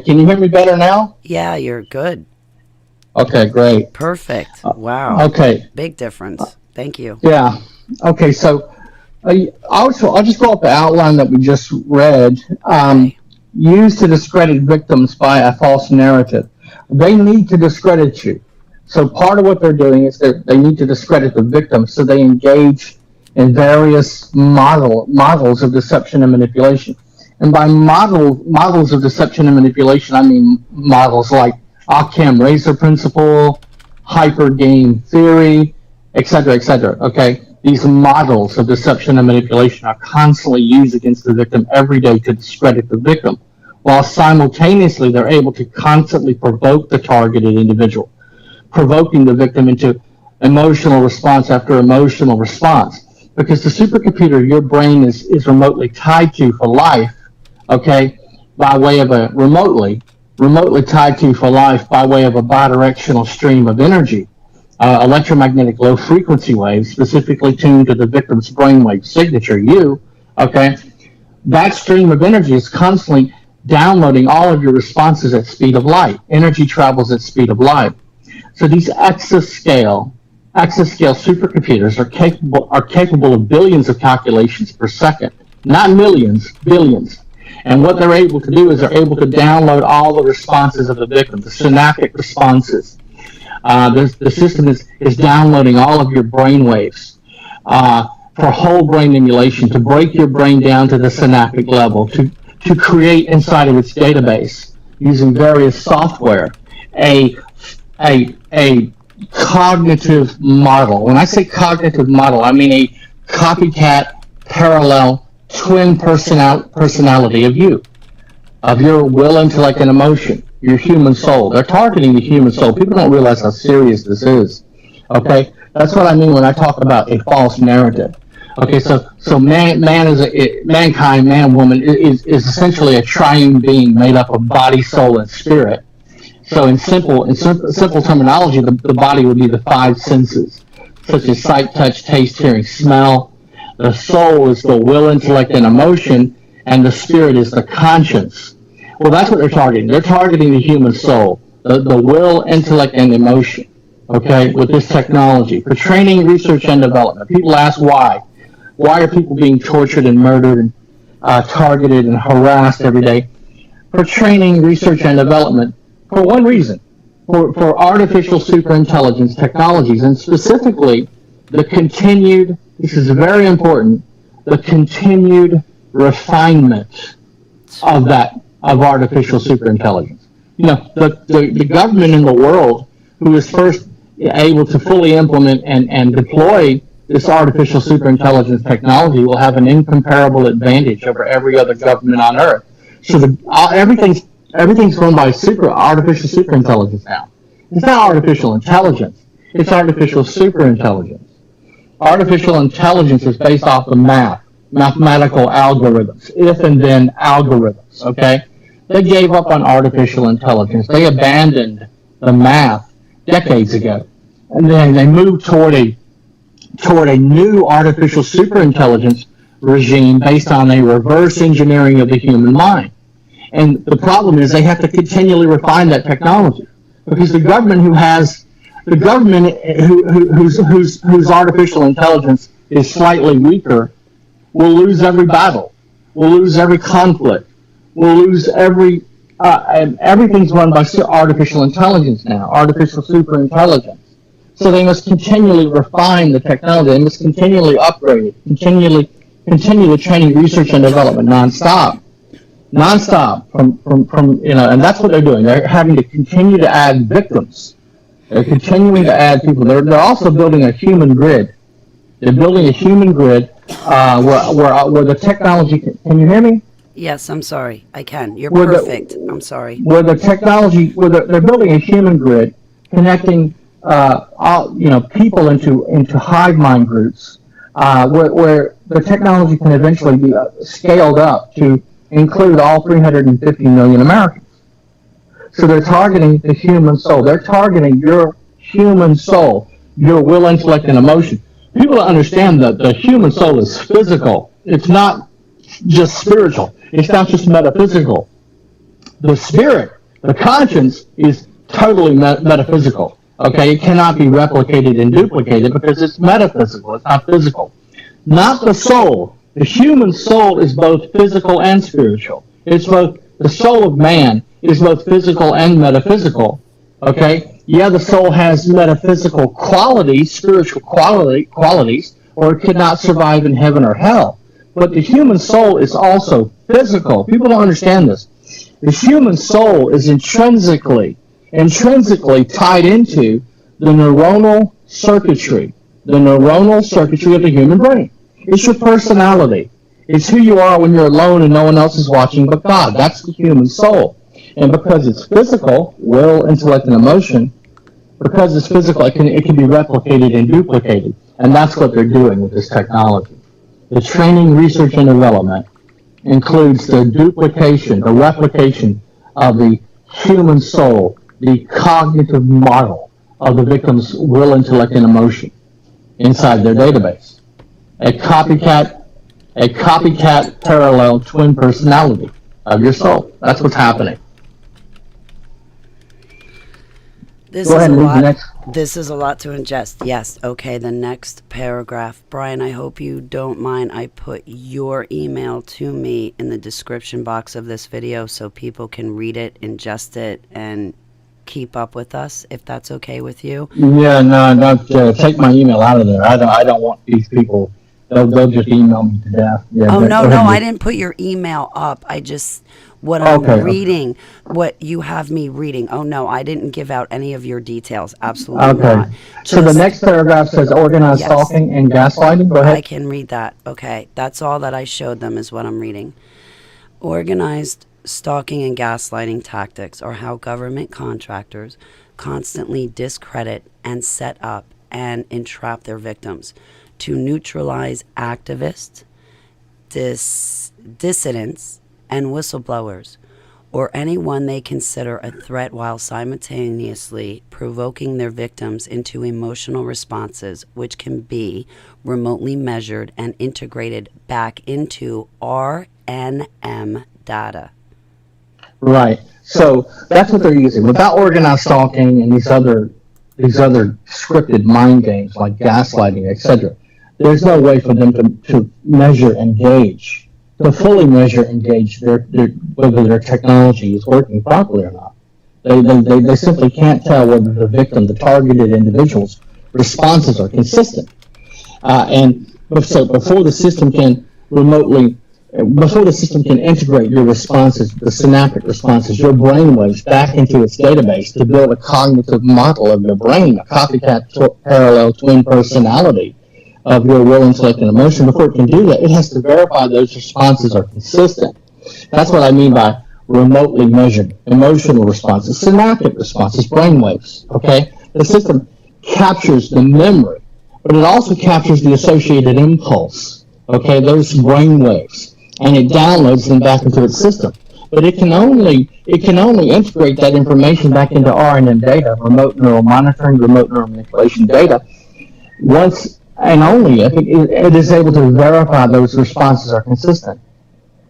Can you hear me better now? Yeah, you're good. Okay, great. Perfect. Wow. Okay. Big difference. Thank you. Yeah. Okay, so I'll just go off the outline that we just read. Okay. Used to discredit victims by a false narrative. They need to discredit you. So part of what they're doing is they need to discredit the victim, so they engage in various models of deception and manipulation. And by models of deception and manipulation, I mean models like OCCAM razor principle, hyper game theory, etc., etc. Okay, these models of deception and manipulation are constantly used against the victim every day to discredit the victim, while simultaneously they're able to constantly provoke the targeted individual, provoking the victim into emotional response after emotional response. Because the supercomputer your brain is remotely tied to for life, okay, by way of a remotely tied to for life by way of a bidirectional stream of energy, electromagnetic low frequency waves specifically tuned to the victim's brainwave signature, okay, that stream of energy is constantly downloading all of your responses at speed of light. Energy travels at speed of light. So these exascale supercomputers are capable of billions of calculations per second, not millions, billions. And what they're able to do is they're able to download all the responses of the victim, the synaptic responses. The system is downloading all of your brain waves for whole brain emulation, to break your brain down to the synaptic level, to create inside of its database using various software a cognitive model. When I say cognitive model, I mean a copycat, parallel, twin personality of you, of your will, intellect, and emotion, your human soul. They're targeting the human soul. People don't realize how serious this is. Okay, that's what I mean when I talk about a false narrative. Okay, so mankind, man, woman is essentially a triune being made up of body, soul, and spirit. So in simple terminology, the body would be the five senses, such as sight, touch, taste, hearing, smell. The soul is the will, intellect, and emotion, and the spirit is the conscience. Well, that's what they're targeting. They're targeting the human soul, the will, intellect, and emotion, okay, with this technology. For training, research, and development. People ask why. Why are people being tortured and murdered and targeted and harassed every day? For training, research, and development. For one reason, for artificial superintelligence technologies, and specifically the continued, this is very important, the continued refinement of artificial superintelligence. You know, the government in the world who is first able to fully implement and deploy this artificial superintelligence technology will have an incomparable advantage over every other government on Earth. So everything's run by artificial superintelligence now. It's not artificial intelligence. It's artificial superintelligence. Artificial intelligence is based off of mathematical algorithms, if and then algorithms, okay? They gave up on artificial intelligence. They abandoned the math decades ago. And then they moved toward a new artificial superintelligence regime based on a reverse engineering of the human mind. And the problem is they have to continually refine that technology, because the government whose artificial intelligence is slightly weaker will lose every battle, will lose every conflict, will lose and everything's run by artificial intelligence now, artificial superintelligence. So they must continually refine the technology. They must continually upgrade it, continue the training, research, and development nonstop from and that's what they're doing. They're having to continue to add victims. They're continuing to add people. They're also building a human grid. They're building a human grid where the technology can you hear me? Yes, I'm sorry. I can. You're perfect. I'm sorry. Where the technology, they're building a human grid, connecting people into hive mind groups, where the technology can eventually be scaled up to include all 350 million Americans. So they're targeting the human soul. They're targeting your human soul, your will, intellect, and emotion. People don't understand that the human soul is physical. It's not just spiritual. It's not just metaphysical. The spirit, the conscience, is totally metaphysical. Okay, it cannot be replicated and duplicated because it's metaphysical. It's not physical. Not the soul. The human soul is both physical and spiritual. It's both, the soul of man is both physical and metaphysical. Okay? Yeah, the soul has metaphysical qualities, spiritual qualities, or it could not survive in heaven or hell. But the human soul is also physical. People don't understand this. The human soul is intrinsically tied into the neuronal circuitry of the human brain. It's your personality. It's who you are when you're alone and no one else is watching but God. That's the human soul. And because it's physical, will, intellect, and emotion, because it's physical, it can be replicated and duplicated. And that's what they're doing with this technology. The training, research, and development includes the duplication, the replication of the human soul, the cognitive model of the victim's will, intellect, and emotion inside their database. A copycat parallel twin personality of your soul. That's what's happening. This is a lot to ingest. Yes. Okay. The next paragraph. Brian, I hope you don't mind. I put your email to me in the description box of this video so people can read it, ingest it, and keep up with us, if that's okay with you. Yeah, no, take my email out of there. I don't want these people. They'll just email me to death. Yeah, no, I didn't put your email up. I just, I'm reading, what you have me reading. Oh, no, I didn't give out any of your details. Absolutely not. So the next paragraph says organized stalking and gaslighting. Go ahead. I can read that. Okay. That's all that I showed them is what I'm reading. Organized stalking and gaslighting tactics are how government contractors constantly discredit and set up and entrap their victims to neutralize activists, dissidents, and whistleblowers, or anyone they consider a threat, while simultaneously provoking their victims into emotional responses which can be remotely measured and integrated back into RNM data. Right. So that's what they're using. Without organized stalking and these other scripted mind games like gaslighting, etc., there's no way for them to measure and gauge, to fully measure and gauge whether their technology is working properly or not. They simply can't tell whether the victim, the targeted individual's responses are consistent. And so before the system can integrate your responses, the synaptic responses, your brainwaves back into its database to build a cognitive model of your brain, a copycat parallel twin personality of your will, intellect, and emotion, before it can do that, it has to verify those responses are consistent. That's what I mean by remotely measured emotional responses, synaptic responses, brainwaves, okay? The system captures the memory, but it also captures the associated impulse, okay, those brainwaves, and it downloads them back into its system. But it can only integrate that information back into RNM data, remote neural monitoring, remote neural manipulation data, once and only if it is able to verify those responses are consistent.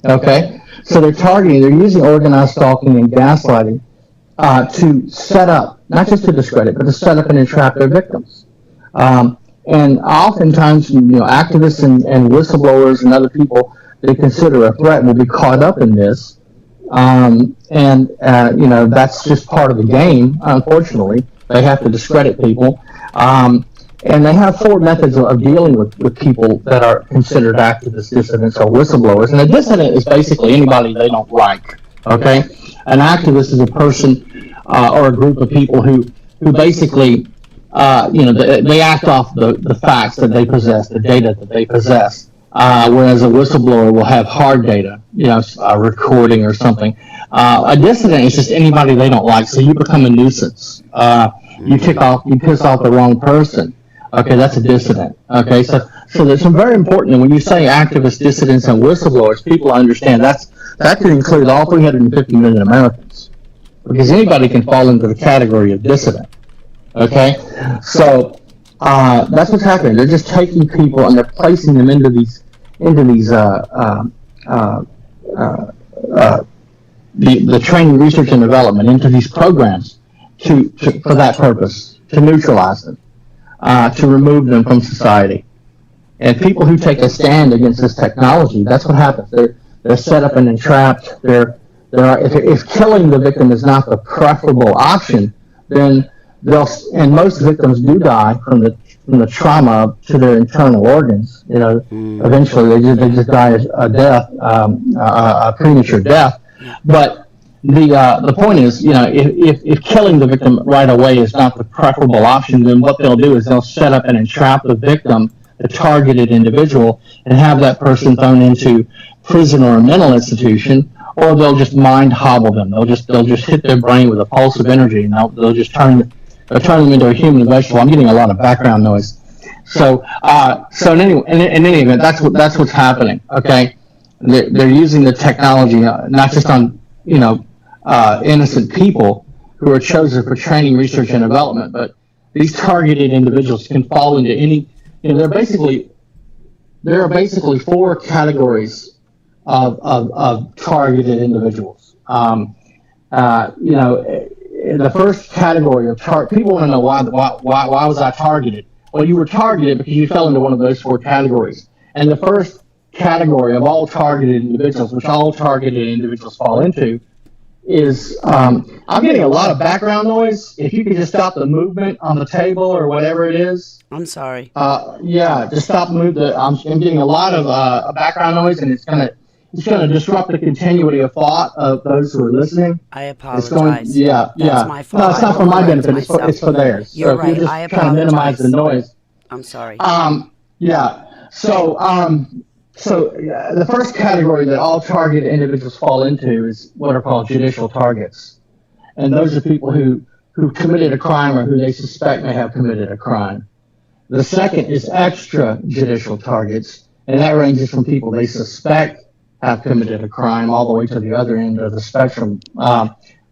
Okay? So they're using organized stalking and gaslighting to set up, not just to discredit, but to set up and entrap their victims. And oftentimes, activists and whistleblowers and other people they consider a threat will be caught up in this. That's just part of the game, unfortunately. They have to discredit people. And they have 4 methods of dealing with people that are considered activists, dissidents, or whistleblowers. And a dissident is basically anybody they don't like, okay? An activist is a person or a group of people who basically, they act off the facts that they possess, the data that they possess. Whereas a whistleblower will have hard data, a recording or something. A dissident is just anybody they don't like, so you become a nuisance. You piss off the wrong person. Okay, that's a dissident. Okay, so there's some very important, and when you say activists, dissidents, and whistleblowers, people understand that could include all 350 million Americans, because anybody can fall into the category of dissident. Okay, so that's what's happening. They're just taking people and they're placing them into these the training, research, and development into these programs for that purpose, to neutralize them, to remove them from society. And people who take a stand against this technology, that's what happens. They're set up and entrapped. If killing the victim is not the preferable option, then and most victims do die from the trauma to their internal organs. Eventually they just die a death, a premature death. But the point is, if killing the victim right away is not the preferable option, then what they'll do is they'll set up and entrap the victim, the targeted individual, and have that person thrown into prison or a mental institution, or they'll just mind hobble them. They'll just hit their brain with a pulse of energy, and they'll just turn them into a human vegetable. I'm getting a lot of background noise. So in any event, that's what's happening. Okay, they're using the technology not just on innocent people who are chosen for training, research, and development, but these targeted individuals can fall into any. There are basically four categories of targeted individuals. The first category of people want to know why was I targeted? Well, you were targeted because you fell into one of those four categories. And the first category of all targeted individuals, which all targeted individuals fall into, is I'm getting a lot of background noise. If you could just stop the movement on the table or whatever it is. I'm sorry. Just stop the move. I'm getting a lot of background noise, and it's gonna disrupt the continuity of thought of those who are listening. I apologize. That's my fault. No, it's not for my benefit. It's for theirs. You're so right. If you're just trying to minimize the noise. I'm sorry. So the first category that all targeted individuals fall into is what are called judicial targets, and those are people who committed a crime or who they suspect may have committed a crime. The second is extrajudicial targets, and that ranges from people they suspect have committed a crime all the way to the other end of the spectrum,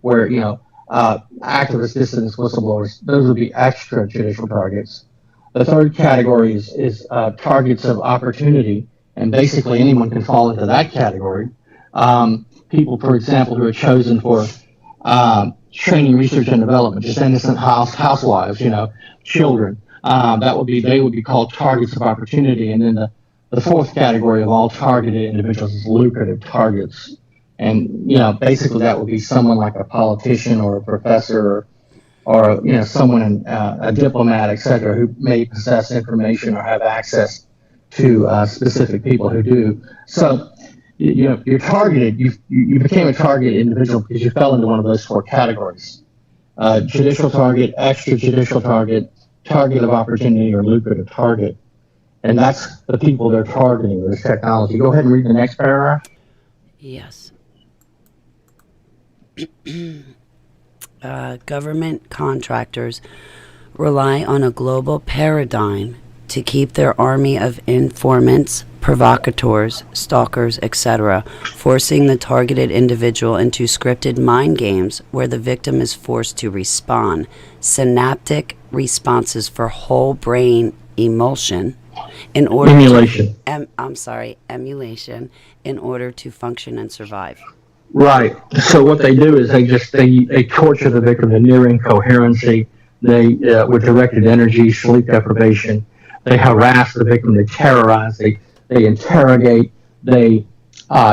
where activists, dissidents, whistleblowers. Those would be extrajudicial targets. The third category is targets of opportunity, and basically anyone can fall into that category. People, for example, who are chosen for training, research, and development, just innocent housewives, children. They would be called targets of opportunity. And then the fourth category of all targeted individuals is lucrative targets. And, basically that would be someone like a politician or a professor or someone, a diplomat, et cetera, who may possess information or have access to specific people who do. So, you're targeted. You became a targeted individual because you fell into one of those four categories: judicial target, extrajudicial target, target of opportunity, or lucrative target. And that's the people they're targeting with this technology. Go ahead and read the next paragraph. Yes. Government contractors rely on a global paradigm to keep their army of informants, provocateurs, stalkers, etc., forcing the targeted individual into scripted mind games where the victim is forced to respond. Synaptic responses for whole brain emulsion in order emulation. Emulation in order to function and survive. Right. So what they do is they torture the victim to near incoherency. They with directed energy, sleep deprivation. They harass the victim. They terrorize. They interrogate. They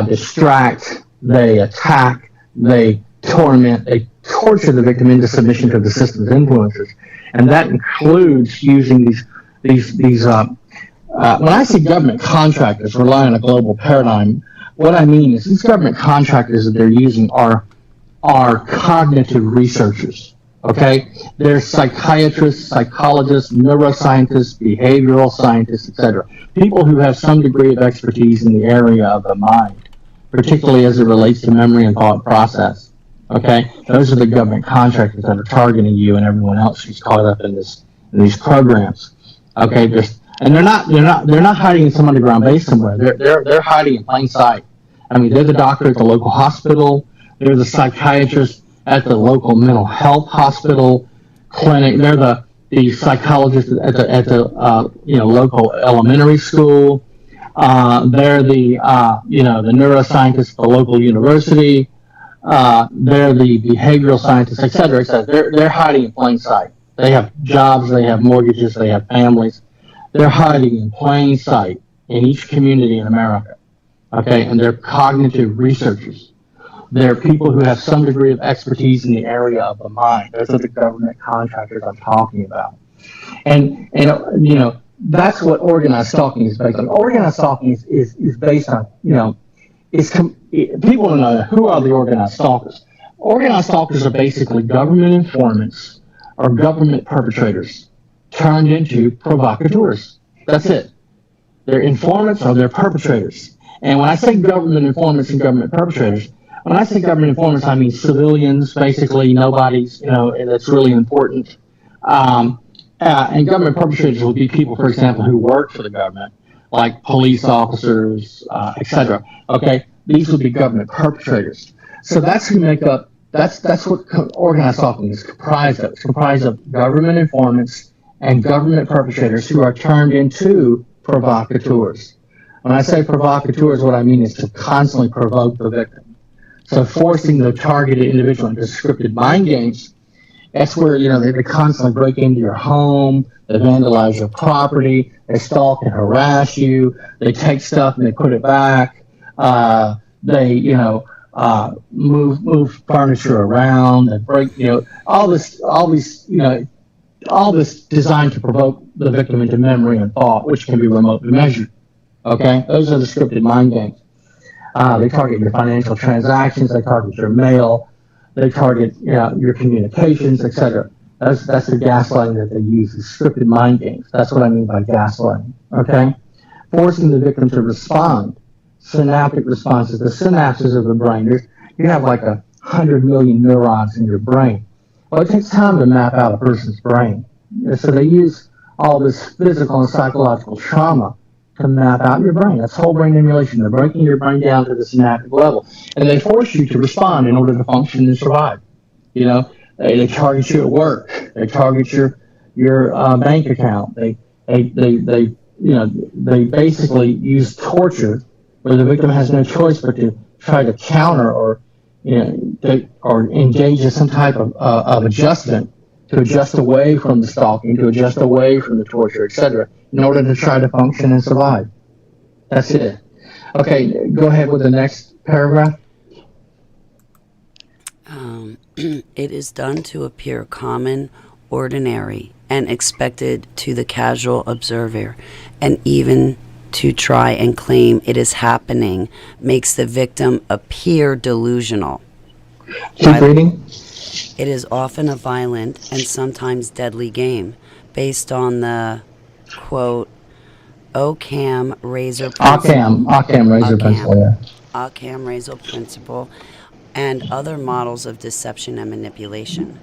distract. They attack. They torment. They torture the victim into submission to the system's influences, and that includes using these. When I say government contractors rely on a global paradigm, what I mean is these government contractors that they're using are cognitive researchers. Okay, they're psychiatrists, psychologists, neuroscientists, behavioral scientists, etc. People who have some degree of expertise in the area of the mind, particularly as it relates to memory and thought process. Okay, those are the government contractors that are targeting you and everyone else who's caught up in these programs. Okay, and they're not hiding in some underground base somewhere. They're hiding in plain sight. I mean, they're the doctor at the local hospital. They're the psychiatrist at the local mental health hospital clinic. They're the psychologist at the local elementary school. They're the neuroscientist at the local university. they're the behavioral scientists, et cetera, et cetera. They're hiding in plain sight. They have jobs, they have mortgages, they have families. They're hiding in plain sight in each community in America. Okay, and they're cognitive researchers. They're people who have some degree of expertise in the area of the mind. Those are the government contractors I'm talking about. And you know, that's what organized stalking is based on. Organized stalking is based on, you know, people don't know who are the organized stalkers. Organized stalkers are basically government informants or government perpetrators turned into provocateurs. That's it. They're informants or they're perpetrators. And when I say government informants and government perpetrators, when I say government informants, I mean civilians, basically nobody's, you know, that's really important. And government perpetrators will be people, for example, who work for the government, like police officers, etc. Okay, these would be government perpetrators. So that's who make up. That's what organized stalking is comprised of. It's comprised of government informants and government perpetrators who are turned into provocateurs. When I say provocateurs, what I mean is to constantly provoke the victim. So forcing the targeted individual into scripted mind games. That's where, you know, they constantly break into your home, they vandalize your property, they stalk and harass you, they take stuff and they put it back, they, you know, move furniture around, they break, you know, all this designed to provoke the victim into memory and thought, which can be remotely measured. Okay, those are the scripted mind games. They target your financial transactions, they target your mail, they target, you know, your communications, etc. That's the gaslighting that they use, is scripted mind games. That's what I mean by gaslighting. Okay, forcing the victim to respond. Synaptic responses. The synapses of the brain. You have like 100 million neurons in your brain. Well, it takes time to map out a person's brain. So they use all this physical and psychological trauma to map out your brain. That's whole brain emulation. They're breaking your brain down to the synaptic level, and they force you to respond in order to function and survive. You know, they target you at work. They target your bank account. They basically use torture, where the victim has no choice but to try to counter or, you know, or engage in some type of adjustment to adjust away from the stalking, to adjust away from the torture, etc., in order to try to function and survive. That's it. Okay, go ahead with the next paragraph. It is done to appear common, ordinary, and expected to the casual observer, and even to try and claim it is happening makes the victim appear delusional. Keep reading. It is often a violent and sometimes deadly game based on the, quote, OCCAM razor principle. OCCAM razor principle, yeah. OCCAM razor principle and other models of deception and manipulation.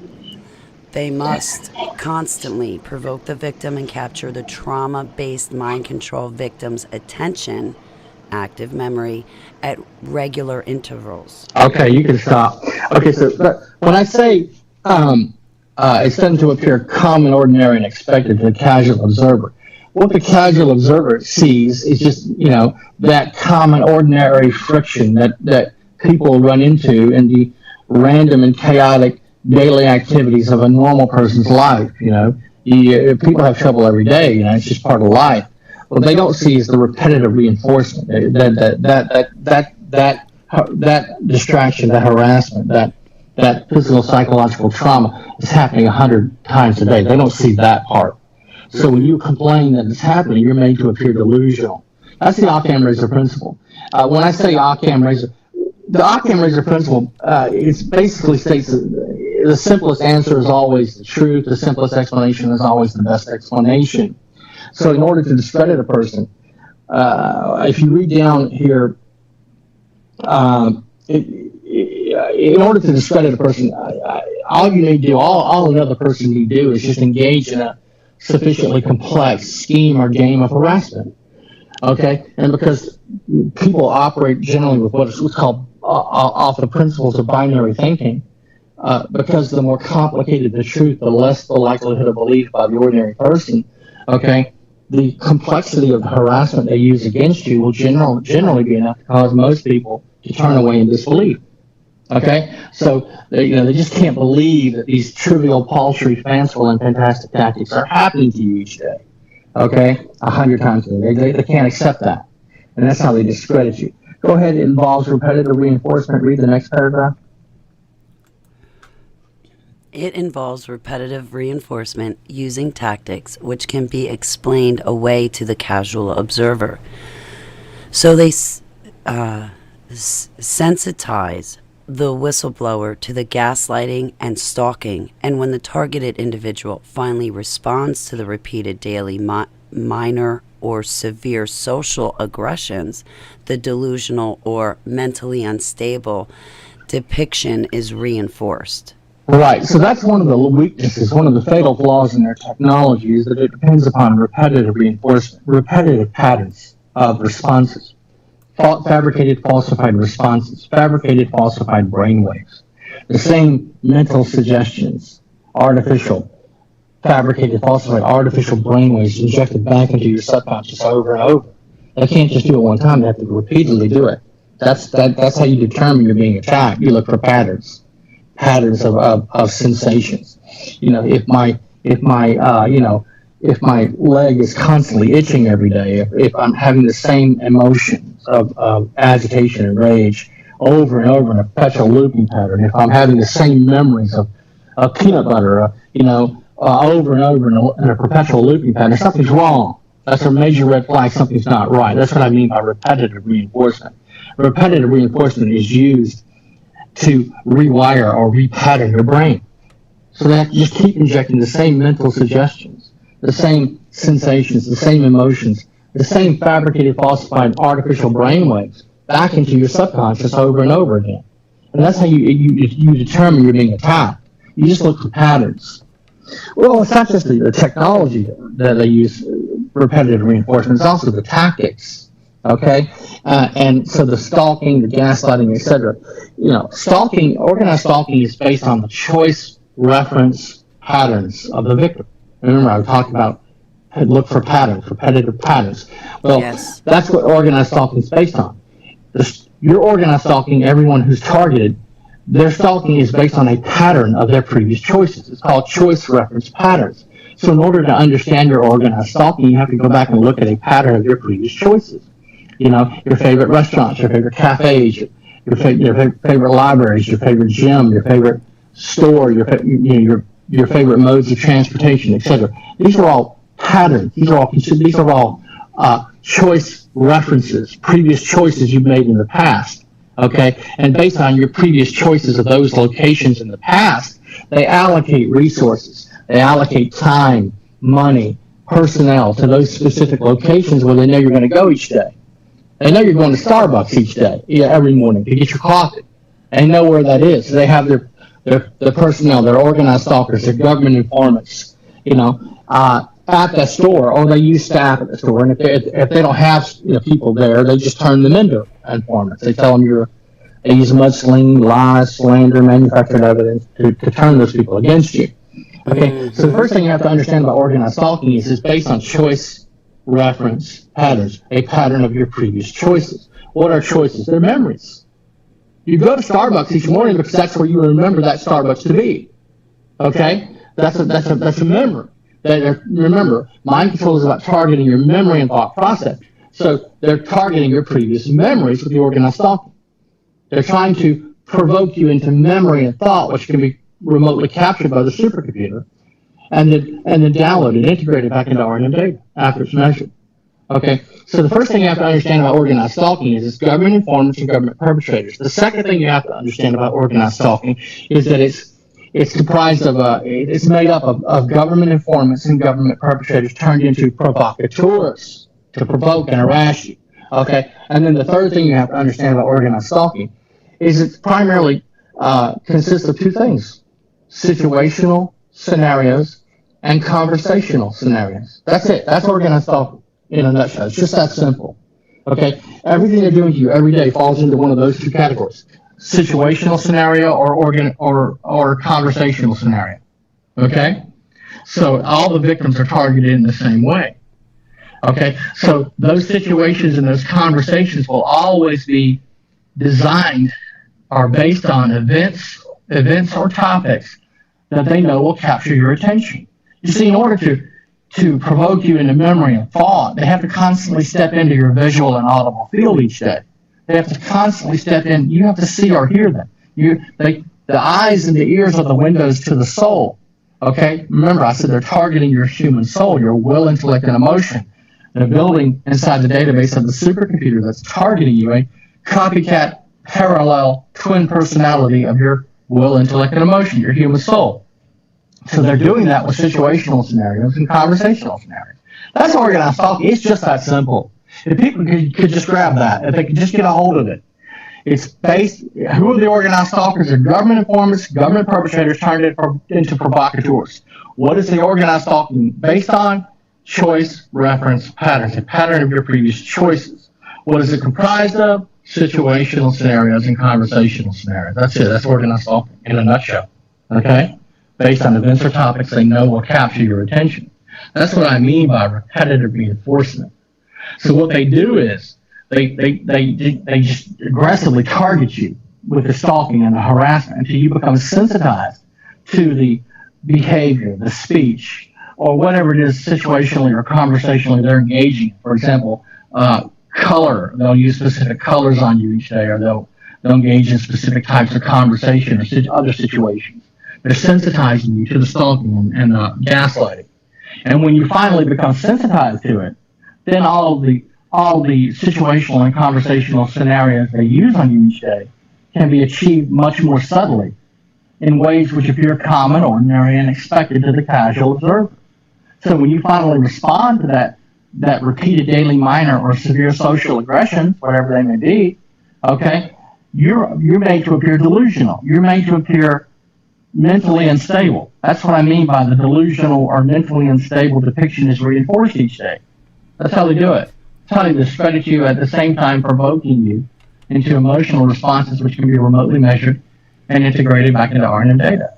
They must constantly provoke the victim and capture the trauma-based mind control victim's attention, active memory, at regular intervals. Okay, you can stop. Okay, so when I say it's done to appear common, ordinary, and expected to the casual observer, what the casual observer sees is just, you know, that common, ordinary friction that people run into in the random and chaotic daily activities of a normal person's life. You know, people have trouble every day. You know, it's just part of life. What they don't see is the repetitive reinforcement, that distraction, that harassment, that physical, psychological trauma is happening 100 times a day. They don't see that part. So when you complain that it's happening, you're made to appear delusional. That's the OCCAM razor principle. When I say OCCAM razor, the OCCAM razor principle, it basically states that the simplest answer is always the truth. The simplest explanation is always the best explanation. So in order to discredit a person, if you read down here, in order to discredit a person, all you need to do, all another person need to do is just engage in a sufficiently complex scheme or game of harassment. Okay, and because people operate generally with what's called off the principles of binary thinking, because the more complicated the truth, the less the likelihood of belief by the ordinary person. Okay, the complexity of the harassment they use against you will generally be enough to cause most people to turn away in disbelief. Okay, so they just can't believe that these trivial, paltry, fanciful, and fantastic tactics are happening to you each day. Okay, 100 times a day. They can't accept that, and that's how they discredit you. Go ahead. It involves repetitive reinforcement. Read the next paragraph. It involves repetitive reinforcement using tactics which can be explained away to the casual observer. So they sensitize the whistleblower to the gaslighting and stalking, and when the targeted individual finally responds to the repeated daily minor or severe social aggressions, the delusional or mentally unstable depiction is reinforced. Right, so that's one of the weaknesses, one of the fatal flaws in their technology is that it depends upon repetitive reinforcement, repetitive patterns of responses. Fabricated, falsified responses, fabricated, falsified brainwaves, the same mental suggestions, artificial, fabricated, falsified, artificial brainwaves injected back into your subconscious over and over. They can't just do it one time; they have to repeatedly do it. That's how you determine you're being attacked. You look for patterns of sensations. If my leg is constantly itching every day, if I'm having the same emotions of agitation and rage over and over in a perpetual looping pattern, if I'm having the same memories of peanut butter, over and over in a perpetual looping pattern, something's wrong. That's a major red flag. Something's not right. That's what I mean by repetitive reinforcement. Repetitive reinforcement is used to rewire or repattern your brain. So they have to just keep injecting the same mental suggestions, the same sensations, the same emotions, the same fabricated, falsified, artificial brainwaves back into your subconscious over and over again. And that's how you determine you're being attacked. You just look for patterns. Well, it's not just the technology that they use repetitive reinforcement, it's also the tactics. Okay? And so the stalking, the gaslighting, etc. Organized stalking is based on the choice reference patterns of the victim. Remember, I talked about look for patterns, repetitive patterns. Well, yes. That's what organized stalking is based on. You're organized stalking everyone who's targeted. Their stalking is based on a pattern of their previous choices. It's called choice reference patterns. So in order to understand your organized stalking, you have to go back and look at a pattern of your previous choices. Your favorite restaurants, your favorite cafes, your favorite libraries, your favorite gym, your favorite store, your favorite modes of transportation, etc. These are all patterns. These are all choice references, previous choices you've made in the past. Okay, and based on your previous choices of those locations in the past, they allocate resources, they allocate time, money, personnel to those specific locations where they know you're going to go each day. They know you're going to Starbucks each day, every morning to get your coffee. They know where that is. So they have their personnel, their organized stalkers, their government informants, at that store, or they use staff at the store. And if they don't have people there, they just turn them into informants. They tell them they use mudslinging, lies, slander, manufactured evidence to turn those people against you. Okay, so the first thing you have to understand about organized stalking is it's based on choice reference patterns, a pattern of your previous choices. What are choices? They're memories. You go to Starbucks each morning because that's where you remember that Starbucks to be. Okay, that's a memory. Remember, mind control is about targeting your memory and thought process. So they're targeting your previous memories with the organized stalking. They're trying to provoke you into memory and thought, which can be remotely captured by the supercomputer, and then downloaded, integrated back into RNM data after it's measured. Okay, so the first thing you have to understand about organized stalking is it's government informants and government perpetrators. The second thing you have to understand about organized stalking is that it's comprised of it's made up of government informants and government perpetrators turned into provocateurs to provoke and harass you. Okay, and then the third thing you have to understand about organized stalking is it primarily consists of two things: situational scenarios and conversational scenarios. That's it. That's organized stalking in a nutshell. It's just that simple. Okay, everything they're doing to you every day falls into one of those two categories: situational scenario or conversational scenario. Okay, so all the victims are targeted in the same way. Okay, so those situations and those conversations will always be designed are based on events or topics that they know will capture your attention. You see, in order to provoke you into memory and thought, they have to constantly step into your visual and audible field each day. They have to constantly step in. You have to see or hear them. The eyes and the ears are the windows to the soul. Okay? Remember, I said they're targeting your human soul, your will, intellect, and emotion. They're building inside the database of the supercomputer that's targeting you a copycat, parallel, twin personality of your will, intellect, and emotion, your human soul. So they're doing that with situational scenarios and conversational scenarios. That's organized stalking. It's just that simple. If people could just grab that, if they could just get a hold of it. It's based, who are the organized stalkers? They're government informants, government perpetrators turned into provocateurs. What is the organized stalking based on? Choice, reference, patterns, a pattern of your previous choices. What is it comprised of? Situational scenarios and conversational scenarios. That's it. That's organized stalking in a nutshell. Okay? Based on events or topics they know will capture your attention. That's what I mean by repetitive reinforcement. So what they do is they just aggressively target you with the stalking and the harassment until you become sensitized to the behavior, the speech, or whatever it is situationally or conversationally they're engaging. For example, color. They'll use specific colors on you each day, or they'll engage in specific types of conversation or other situations. They're sensitizing you to the stalking and gaslighting. And when you finally become sensitized to it, then all the situational and conversational scenarios they use on you each day can be achieved much more subtly in ways which appear common, ordinary, and expected to the casual observer. So when you finally respond to that repeated daily minor or severe social aggressions, whatever they may be, okay, you're made to appear delusional. You're made to appear mentally unstable. That's what I mean by the delusional or mentally unstable depiction is reinforced each day. That's how they do it. That's how they discredit you at the same time provoking you into emotional responses which can be remotely measured and integrated back into RNM data.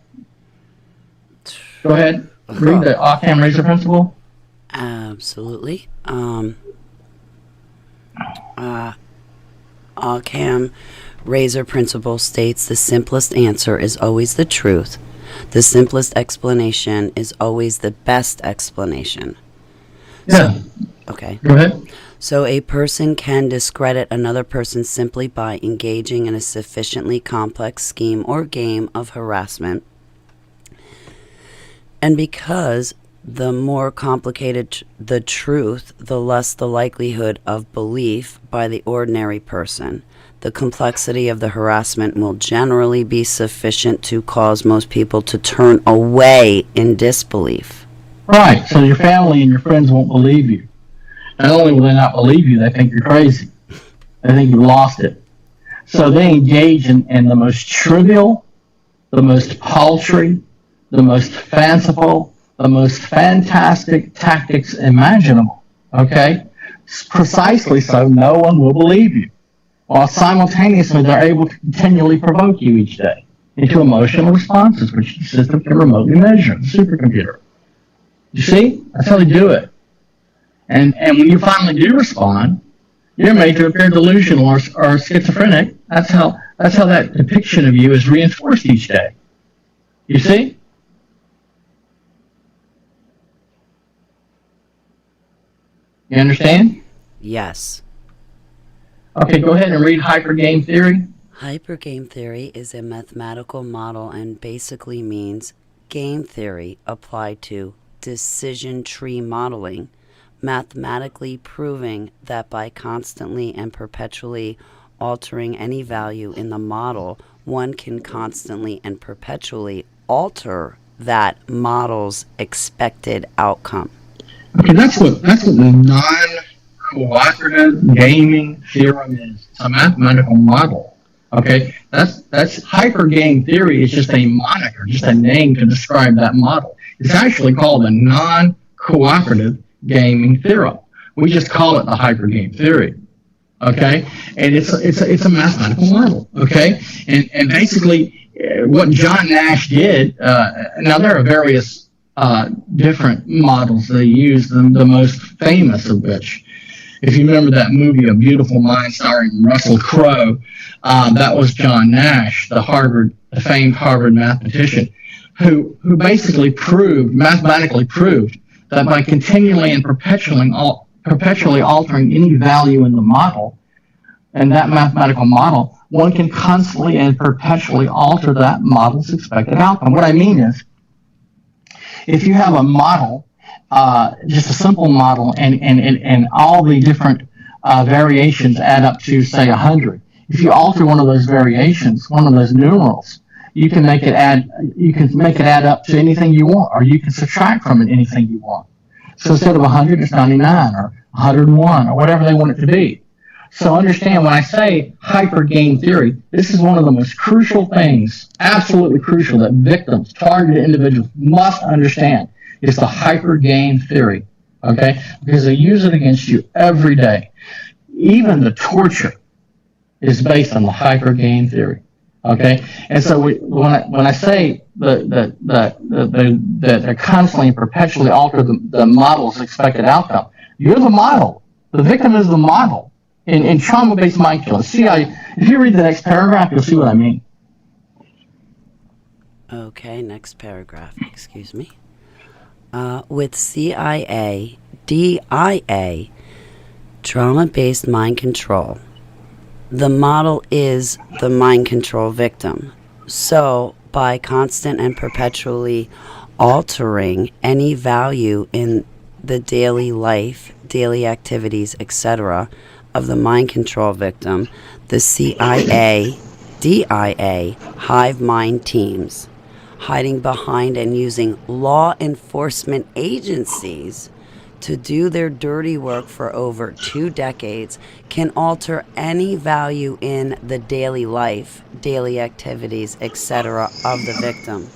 Go ahead. Read the OCCAM razor principle. Absolutely. OCCAM razor principle states the simplest answer is always the truth. The simplest explanation is always the best explanation. Yeah. So, okay. Go ahead. So a person can discredit another person simply by engaging in a sufficiently complex scheme or game of harassment. And because the more complicated the truth, the less the likelihood of belief by the ordinary person. The complexity of the harassment will generally be sufficient to cause most people to turn away in disbelief. Right. So your family and your friends won't believe you. Not only will they not believe you, they think you're crazy. They think you lost it. So they engage in the most trivial, the most paltry, the most fanciful, the most fantastic tactics imaginable. Okay? Precisely so no one will believe you. While simultaneously they're able to continually provoke you each day into emotional responses, which the system can remotely measure, the supercomputer. You see? That's how they do it. And when you finally do respond, you're made to appear delusional or schizophrenic. That's how that depiction of you is reinforced each day. You see? You understand? Yes. Okay, go ahead and read hypergame theory. Hypergame theory is a mathematical model and basically means game theory applied to decision tree modeling, mathematically proving that by constantly and perpetually altering any value in the model, one can constantly and perpetually alter that model's expected outcome. Okay, that's what the non-cooperative gaming theorem is. It's a mathematical model. Okay, that's hypergame theory is just a moniker, just a name to describe that model. It's actually called a non-cooperative gaming theorem. We just call it the hypergame theory. Okay, and it's a mathematical model. Okay, and basically what John Nash did. Now there are various different models they use. The most famous of which If you remember that movie, A Beautiful Mind, starring Russell Crowe, that was John Nash, the famed Harvard mathematician, who basically mathematically proved that by continually and perpetually altering any value in the model, and that mathematical model, one can constantly and perpetually alter that model's expected outcome. What I mean is, if you have a model, just a simple model, and all the different variations add up to, say, 100. If you alter one of those variations, one of those numerals, you can make it add up to anything you want, or you can subtract from it anything you want. So instead of 100, it's 99 or 101 or whatever they want it to be. So understand, when I say hyper-game theory, this is one of the most crucial things, absolutely crucial, that victims, targeted individuals must understand. It's the hyper-game theory, okay? Because they use it against you every day. Even the torture is based on the hyper-game theory, okay? And so when I say that they constantly and perpetually alter the model's expected outcome, you're the model. The victim is the model. In trauma-based mind killing, if you read the next paragraph, you'll see what I mean. Okay, next paragraph, excuse me. With CIA, DIA, trauma-based mind control, the model is the mind control victim. So, by constant and perpetually altering any value in the daily life, daily activities, etc., of the mind control victim, the CIA, DIA, hive mind teams, hiding behind and using law enforcement agencies to do their dirty work for over 2 decades, can alter any value in the daily life, daily activities, etc. of the victim.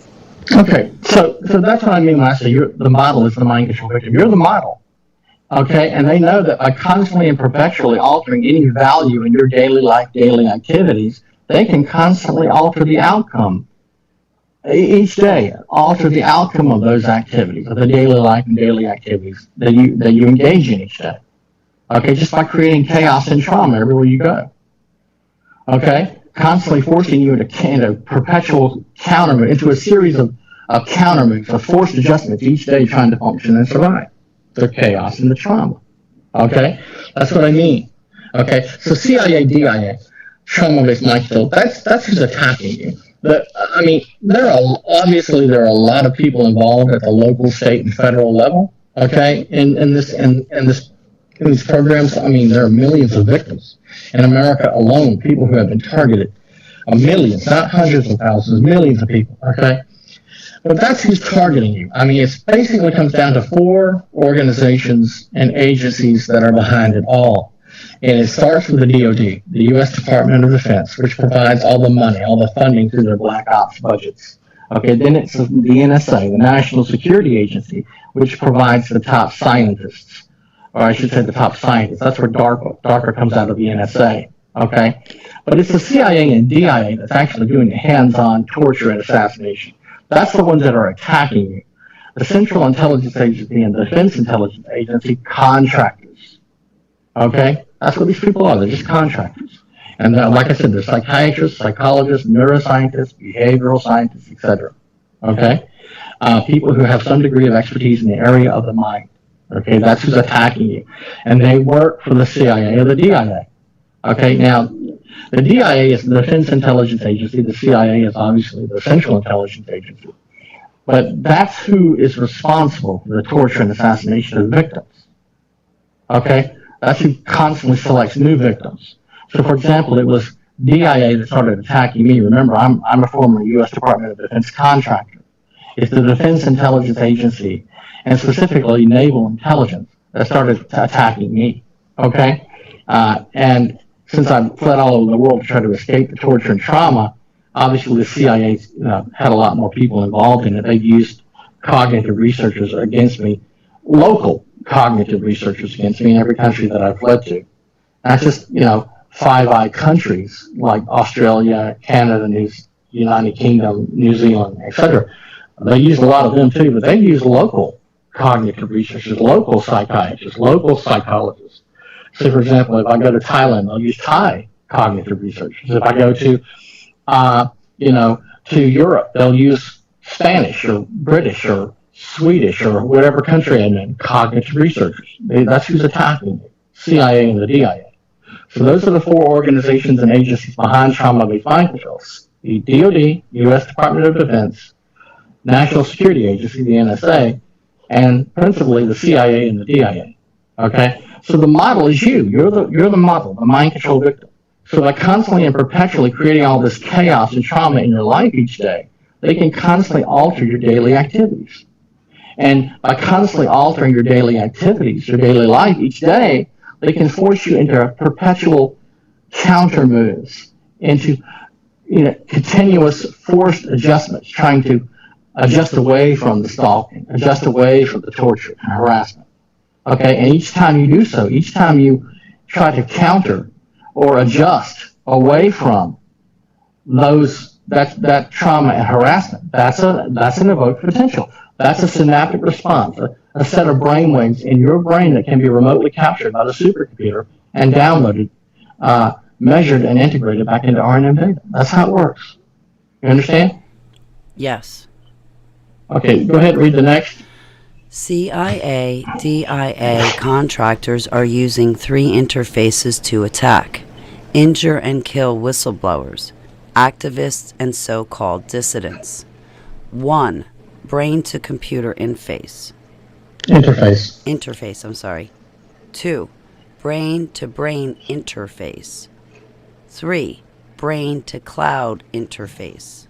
Okay, so that's what I mean when I say the model is the mind control victim. You're the model. Okay, and they know that by constantly and perpetually altering any value in your daily life, daily activities, they can constantly alter the outcome each day, alter the outcome of those activities, of the daily life and daily activities that you engage in each day. Okay, just by creating chaos and trauma everywhere you go. Okay, constantly forcing you into a perpetual countermove, into a series of countermoves, of forced adjustments each day, trying to function and survive. The chaos and the trauma. Okay? That's what I mean. Okay? So CIA, DIA, trauma-based mind control, that's who's attacking you. There are a lot of people involved at the local, state, and federal level. Okay? In these programs, there are millions of victims. In America alone, people who have been targeted, millions, not hundreds of thousands, millions of people. Okay? But that's who's targeting you. It basically comes down to 4 organizations and agencies that are behind it all. And it starts with the DoD, the U.S. Department of Defense, which provides all the money, all the funding through their black ops budgets. Okay, then it's the NSA, the National Security Agency, which provides the top scientists, or I should say the top scientists. That's where DARPA comes out of the NSA. Okay, but it's the CIA and DIA that's actually doing the hands-on torture and assassination. That's the ones that are attacking you. The Central Intelligence Agency and the Defense Intelligence Agency contractors. Okay? That's what these people are. They're just contractors. And like I said, they're psychiatrists, psychologists, neuroscientists, behavioral scientists, etc. Okay? People who have some degree of expertise in the area of the mind. Okay? That's who's attacking you. And they work for the CIA or the DIA. Okay? Now, the DIA is the Defense Intelligence Agency. The CIA is obviously the Central Intelligence Agency. But that's who is responsible for the torture and assassination of victims. Okay? That's who constantly selects new victims. So, for example, it was DIA that started attacking me. Remember, I'm a former U.S. Department of Defense contractor. It's the Defense Intelligence Agency, and specifically Naval Intelligence, that started attacking me. Okay? And since I fled all over the world to try to escape the torture and trauma, obviously the CIA had a lot more people involved in it. They've used cognitive researchers against me, local cognitive researchers against me in every country that I've fled to. Not just, Five Eye countries like Australia, Canada, United Kingdom, New Zealand, etc. They use a lot of them too, but they use local cognitive researchers, local psychiatrists, local psychologists So, for example, if I go to Thailand, they'll use Thai cognitive researchers. If I go to, to Europe, they'll use Spanish or British or Swedish or whatever country I'm in, cognitive researchers. That's who's attacking me, CIA and the DIA. So those are the four organizations and agencies behind trauma-based mind controls: the DoD, U.S. Department of Defense, National Security Agency, the NSA, and principally the CIA and the DIA. Okay, so the model is you. You're the model, the mind control victim. So by constantly and perpetually creating all this chaos and trauma in your life each day, they can constantly alter your daily activities. And by constantly altering your daily activities, your daily life each day, they can force you into perpetual counter moves, into continuous forced adjustments, trying to adjust away from the stalking, adjust away from the torture and harassment. Okay, and each time you do so, each time you try to counter or adjust away from that trauma and harassment, that's an evoked potential. That's a synaptic response, a set of brainwaves in your brain that can be remotely captured by the supercomputer and downloaded, measured, and integrated back into RNM data. That's how it works. You understand? Yes. Okay, go ahead and read the next. CIA, DIA contractors are using 3 interfaces to attack, injure, and kill whistleblowers, activists, and so-called dissidents. 1. Brain-to-computer interface. 2. Brain-to-brain interface. 3. Brain-to-cloud interface.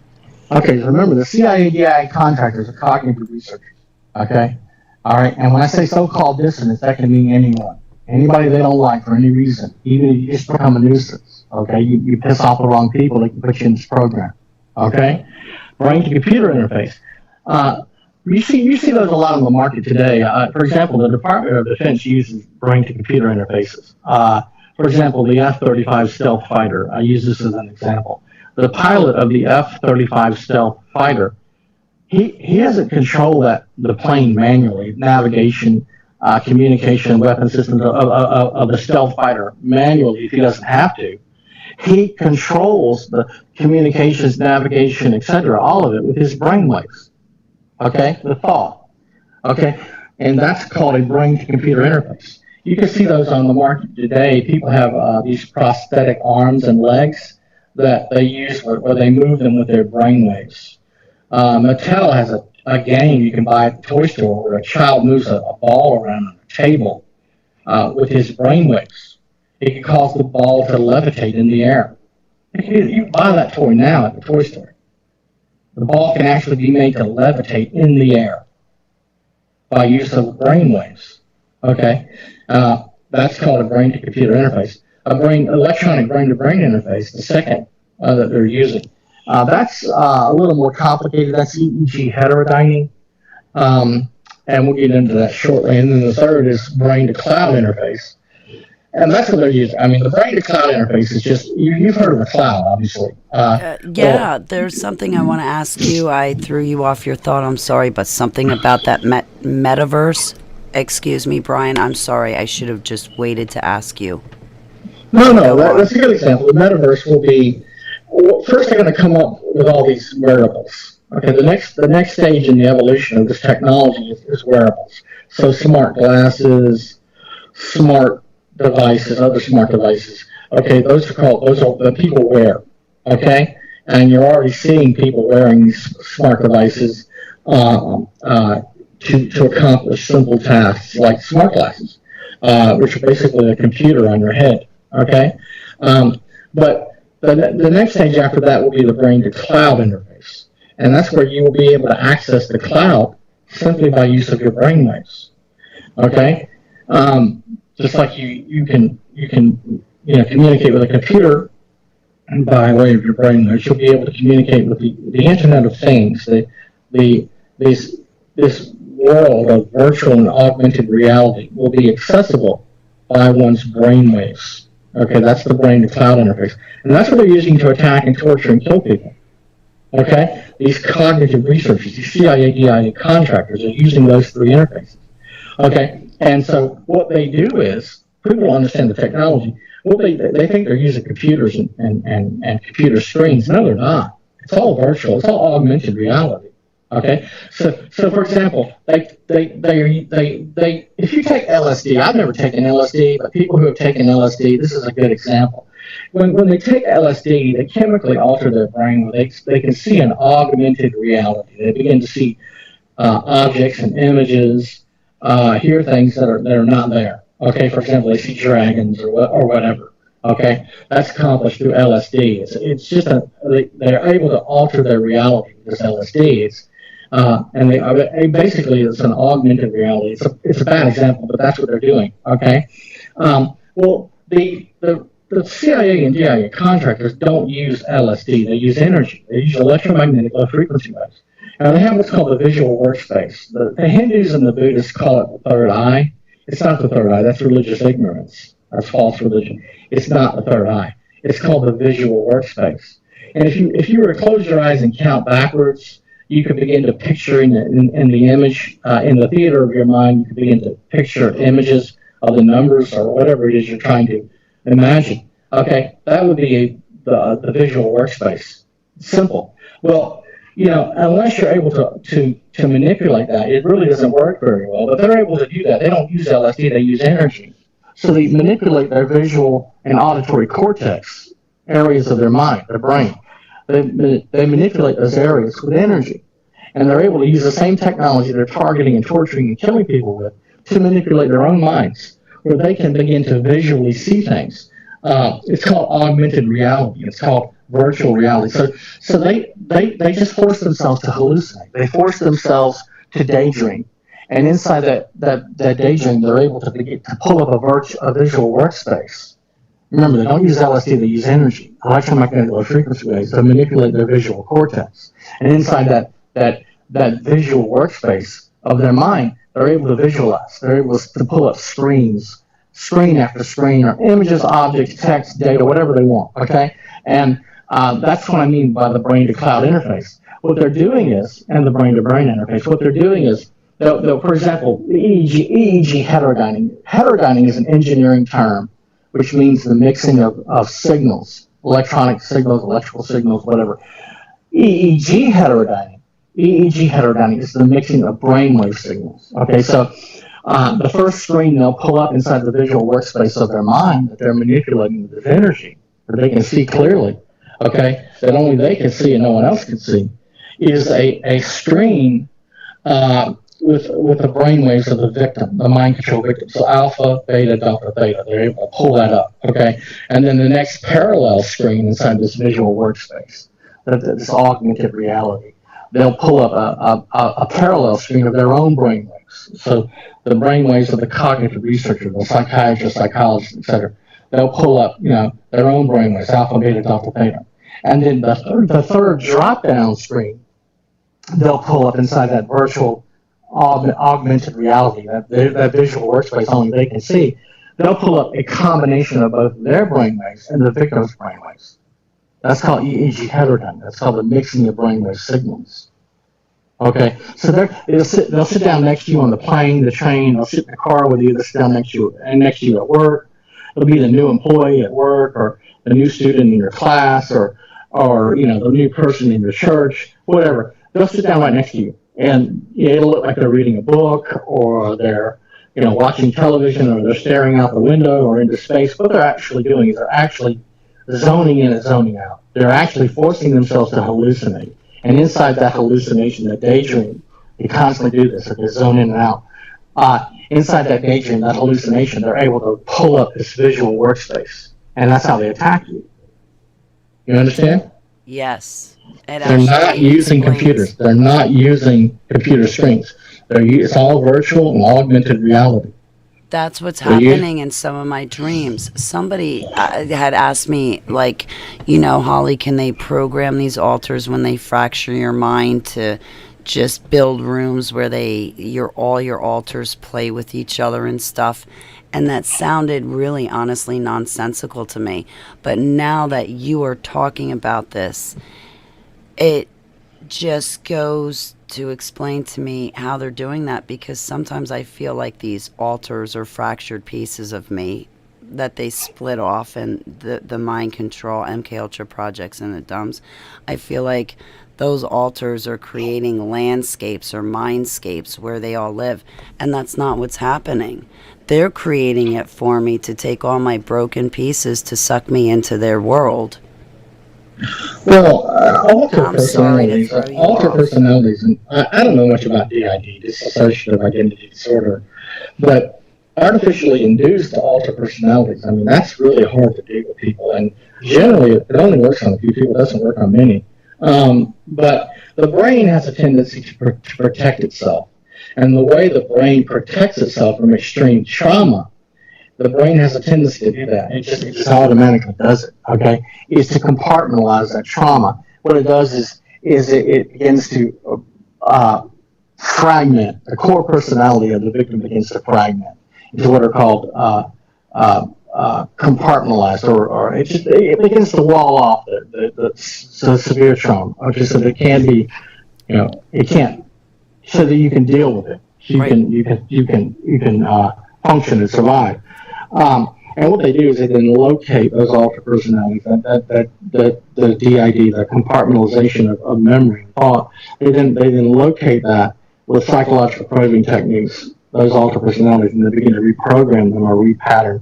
Okay, remember, the CIA, DIA contractors are cognitive researchers. Okay? All right, and when I say so-called dissidents, that can mean anyone. Anybody they don't like for any reason. Even if you just become a nuisance. Okay? You piss off the wrong people, they can put you in this program. Okay? Brain-to-computer interface. You see those a lot on the market today. For example, the Department of Defense uses brain-to-computer interfaces. For example, the F-35 stealth fighter. I use this as an example. The pilot of the F-35 stealth fighter, he doesn't control the plane manually, navigation, communication, weapon systems of the stealth fighter manually if he doesn't have to. He controls the communications, navigation, etc., all of it with his brainwaves. Okay, the thought. Okay, and that's called a brain-to-computer interface. You can see those on the market today. People have these prosthetic arms and legs that they use where they move them with their brainwaves. Mattel has a game you can buy at the toy store where a child moves a ball around on a table with his brainwaves. It can cause the ball to levitate in the air. You can buy that toy now at the toy store. The ball can actually be made to levitate in the air by use of brainwaves. Okay, that's called a brain-to-computer interface. Electronic brain-to-brain interface, the second that they're using. That's a little more complicated. That's EEG heterodyning, and we'll get into that shortly. And then the third is brain-to-cloud interface. And that's what they're using. I mean, the brain-to-cloud interface is just, you've heard of the cloud, obviously. There's something I want to ask you. I threw you off your thought. I'm sorry, but something about that metaverse. Excuse me, Brian. I'm sorry. I should have just waited to ask you. No, that's a good example. The metaverse will be, first they're going to come up with all these wearables. Okay, the next stage in the evolution of this technology is wearables. So smart glasses, smart devices, other smart devices. Okay, those are the people wear. Okay, and you're already seeing people wearing these smart devices to accomplish simple tasks like smart glasses, which are basically a computer on your head. Okay, but the next stage after that will be the brain-to-cloud interface, and that's where you will be able to access the cloud simply by use of your brainwaves. Okay. Just like you can communicate with a computer by way of your brainwaves, you'll be able to communicate with the Internet of Things, this world of virtual and augmented reality will be accessible by one's brainwaves. Okay, that's the brain-to-cloud interface, and that's what they're using to attack and torture and kill people. Okay, these cognitive researchers, these CIA, DIA contractors are using those 3 interfaces. Okay. And so what they do is people don't understand the technology. Well, they think they're using computers and computer screens. No, they're not. It's all virtual. It's all augmented reality. Okay, so for example, if you take LSD, I've never taken LSD, but people who have taken LSD, this is a good example. When they take LSD, they chemically alter their brain where they can see an augmented reality. They begin to see objects and images, hear things that are not there. Okay, for example, they see dragons or whatever. Okay, that's accomplished through LSD. It's just they're able to alter their reality with this LSD. Basically it's an augmented reality. It's a bad example, but that's what they're doing. Okay, well the CIA and DIA contractors don't use LSD. They use energy. They use electromagnetic low frequency waves. Now they have what's called the visual workspace. The Hindus and the Buddhists call it the third eye. It's not the third eye. That's religious ignorance. That's false religion. It's not the third eye. It's called the visual workspace. And if you were to close your eyes and count backwards, you could begin to picture in the image, in the theater of your mind, you could begin to picture images of the numbers or whatever it is you're trying to imagine. Okay, that would be the visual workspace. Simple. Well, unless you're able to manipulate that, it really doesn't work very well. But they're able to do that. They don't use LSD, they use energy. So they manipulate their visual and auditory cortex, areas of their mind, their brain. They manipulate those areas with energy. And they're able to use the same technology they're targeting and torturing and killing people with to manipulate their own minds, where they can begin to visually see things. It's called augmented reality. It's called virtual reality. So they just force themselves to hallucinate. They force themselves to daydream. And inside that daydream, they're able to begin to pull up a visual workspace. Remember, they don't use LSD, they use energy, electromagnetic low frequency waves, to manipulate their visual cortex. And inside that visual workspace of their mind, they're able to visualize. They're able to pull up screen after screen, or images, objects, text, data, whatever they want, okay? And that's what I mean by the brain-to-cloud interface. What they're doing is, and the brain-to-brain interface, what they're doing is, they'll for example, EEG heterodyning. Heterodyning is an engineering term, which means the mixing of signals, electronic signals, electrical signals, whatever. EEG heterodyning is the mixing of brainwave signals. Okay, so the first screen they'll pull up inside the visual workspace of their mind that they're manipulating with this energy, that they can see clearly, okay, that only they can see and no one else can see, is a screen with the brainwaves of the victim, the mind control victim. So alpha, beta, delta, theta. They're able to pull that up, okay? And then the next parallel screen inside this visual workspace, this augmented reality, they'll pull up a parallel screen of their own brainwaves. So the brainwaves of the cognitive researcher, the psychiatrist, psychologist, etc. They'll pull up, their own brainwaves, alpha, beta, delta, theta. And then the third drop-down screen, they'll pull up inside that virtual augmented reality, that visual workspace only they can see. They'll pull up a combination of both their brainwaves and the victim's brainwaves. That's called EEG heterodyne. That's called the mixing of brainwave signals. Okay, so they'll sit down next to you on the plane, the train. They'll sit in the car with you. They'll sit down next to you at work. It'll be the new employee at work, or the new student in your class, or the new person in your church, whatever. They'll sit down right next to you. And it'll look like they're reading a book, or they're watching television, or they're staring out the window or into space. What they're actually doing is they're actually zoning in and zoning out. They're actually forcing themselves to hallucinate. And inside that hallucination, that daydream, they constantly do this. They zone in and out. Inside that daydream, that hallucination, they're able to pull up this visual workspace. And that's how they attack you. You understand? Yes. They're not using computers. They're not using computer screens. It's all virtual and augmented reality. That's what's happening in some of my dreams. Somebody had asked me, Holly, can they program these alters when they fracture your mind to just build rooms where all your alters play with each other and stuff? And that sounded really, honestly, nonsensical to me. But now that you are talking about this, it just goes to explain to me how they're doing that, because sometimes I feel like these alters or fractured pieces of me that they split off and the mind control MK Ultra projects and the DUMBs, I feel like those alters are creating landscapes or mindscapes where they all live, and that's not what's happening. They're creating it for me to take all my broken pieces to suck me into their world. Well, I'm sorry to throw you alter off. personalities, and I don't know much about DID, dissociative identity disorder, but artificially induced alter personalities, I mean, that's really hard to do with people, and generally it only works on a few people, it doesn't work on many. But the brain has a tendency to protect itself, and the way the brain protects itself from extreme trauma, the brain has a tendency to do that. It just automatically does it, okay? Is to compartmentalize that trauma. What it does is it begins to fragment. The core personality of the victim begins to fragment into what are called compartmentalized, or it begins to wall off the severe trauma. Okay, so there can be, it can't, so that you can deal with it. So you can function and survive. And what they do is they then locate those alter personalities, the DID, the compartmentalization of memory and thought. They then locate that with psychological probing techniques, those alter personalities, and they begin to reprogram them or repattern.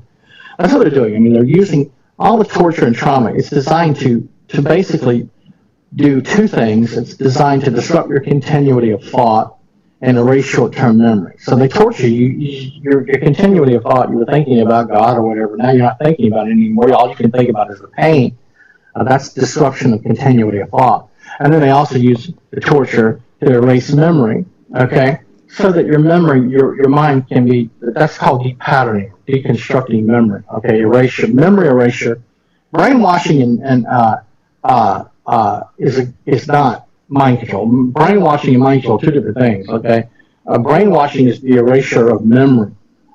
That's what they're doing. I mean, they're using all the torture and trauma. It's designed to basically do two things. It's designed to disrupt your continuity of thought and erase short-term memory. So they torture you. Your continuity of thought, you were thinking about God or whatever. Now you're not thinking about it anymore. All you can think about is the pain. That's disruption of continuity of thought. And then they also use the torture to erase memory, okay? So that your memory, your mind can be, that's called depatterning, deconstructing memory, okay? Erasure, memory erasure. Brainwashing is not mind control. Brainwashing and mind control are two different things, okay? Brainwashing is the erasure of memory.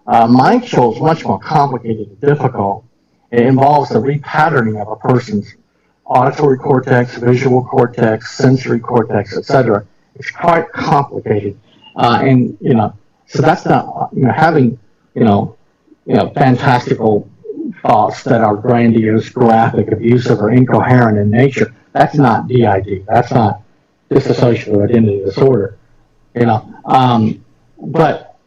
Mind control is much more complicated and difficult. It involves the repatterning of a person's auditory cortex, visual cortex, sensory cortex, etc. It's quite complicated. And, so that's not, having, fantastical thoughts that are grandiose, graphic, abusive, or incoherent in nature. That's not DID. That's not dissociative identity disorder, but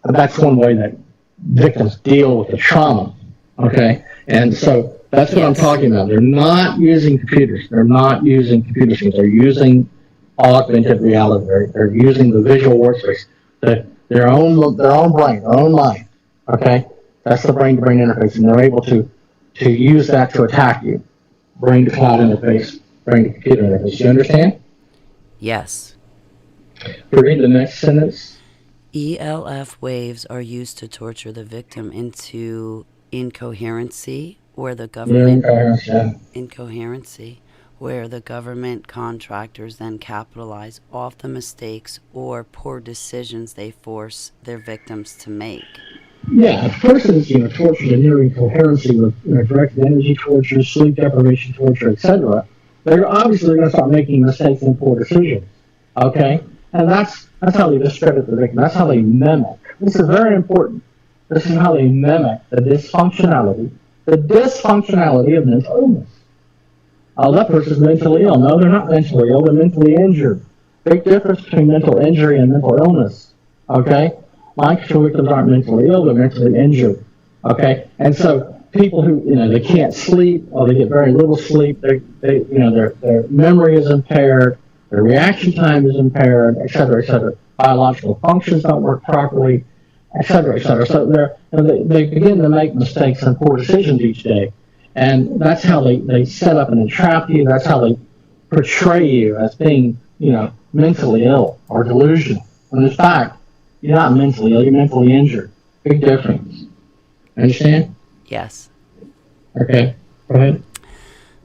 that's one way that victims deal with the trauma, okay? And so that's what I'm talking about. They're not using computers. They're not using computer screens. They're using augmented reality. They're using the visual workspace, their own brain, their own mind, okay? That's the brain-to-brain interface, and they're able to use that to attack you. Brain-to-cloud interface, brain-to-computer interface. You understand? Yes. Read the next sentence. ELF waves are used to torture the victim into incoherency, where the government contractors then capitalize off the mistakes or poor decisions they force their victims to make. Yeah, if a person is tortured in near incoherency with directed energy torture, sleep deprivation torture, etc., they're obviously going to start making mistakes and poor decisions. Okay? And that's how they discredit the victim. That's how they mimic. This is very important. This is how they mimic the dysfunctionality of mental illness. That person's mentally ill. No, they're not mentally ill. They're mentally injured. Big difference between mental injury and mental illness. Okay? Mind control victims aren't mentally ill. They're mentally injured. Okay? And so people who, they can't sleep or they get very little sleep, their memory is impaired, their reaction time is impaired, et cetera, biological functions don't work properly, et cetera. So they begin to make mistakes and poor decisions each day. And that's how they set up and entrap you. That's how they portray you as being, mentally ill or delusional. When in fact, you're not mentally ill, you're mentally injured. Big difference. Understand? Yes. Okay, go ahead.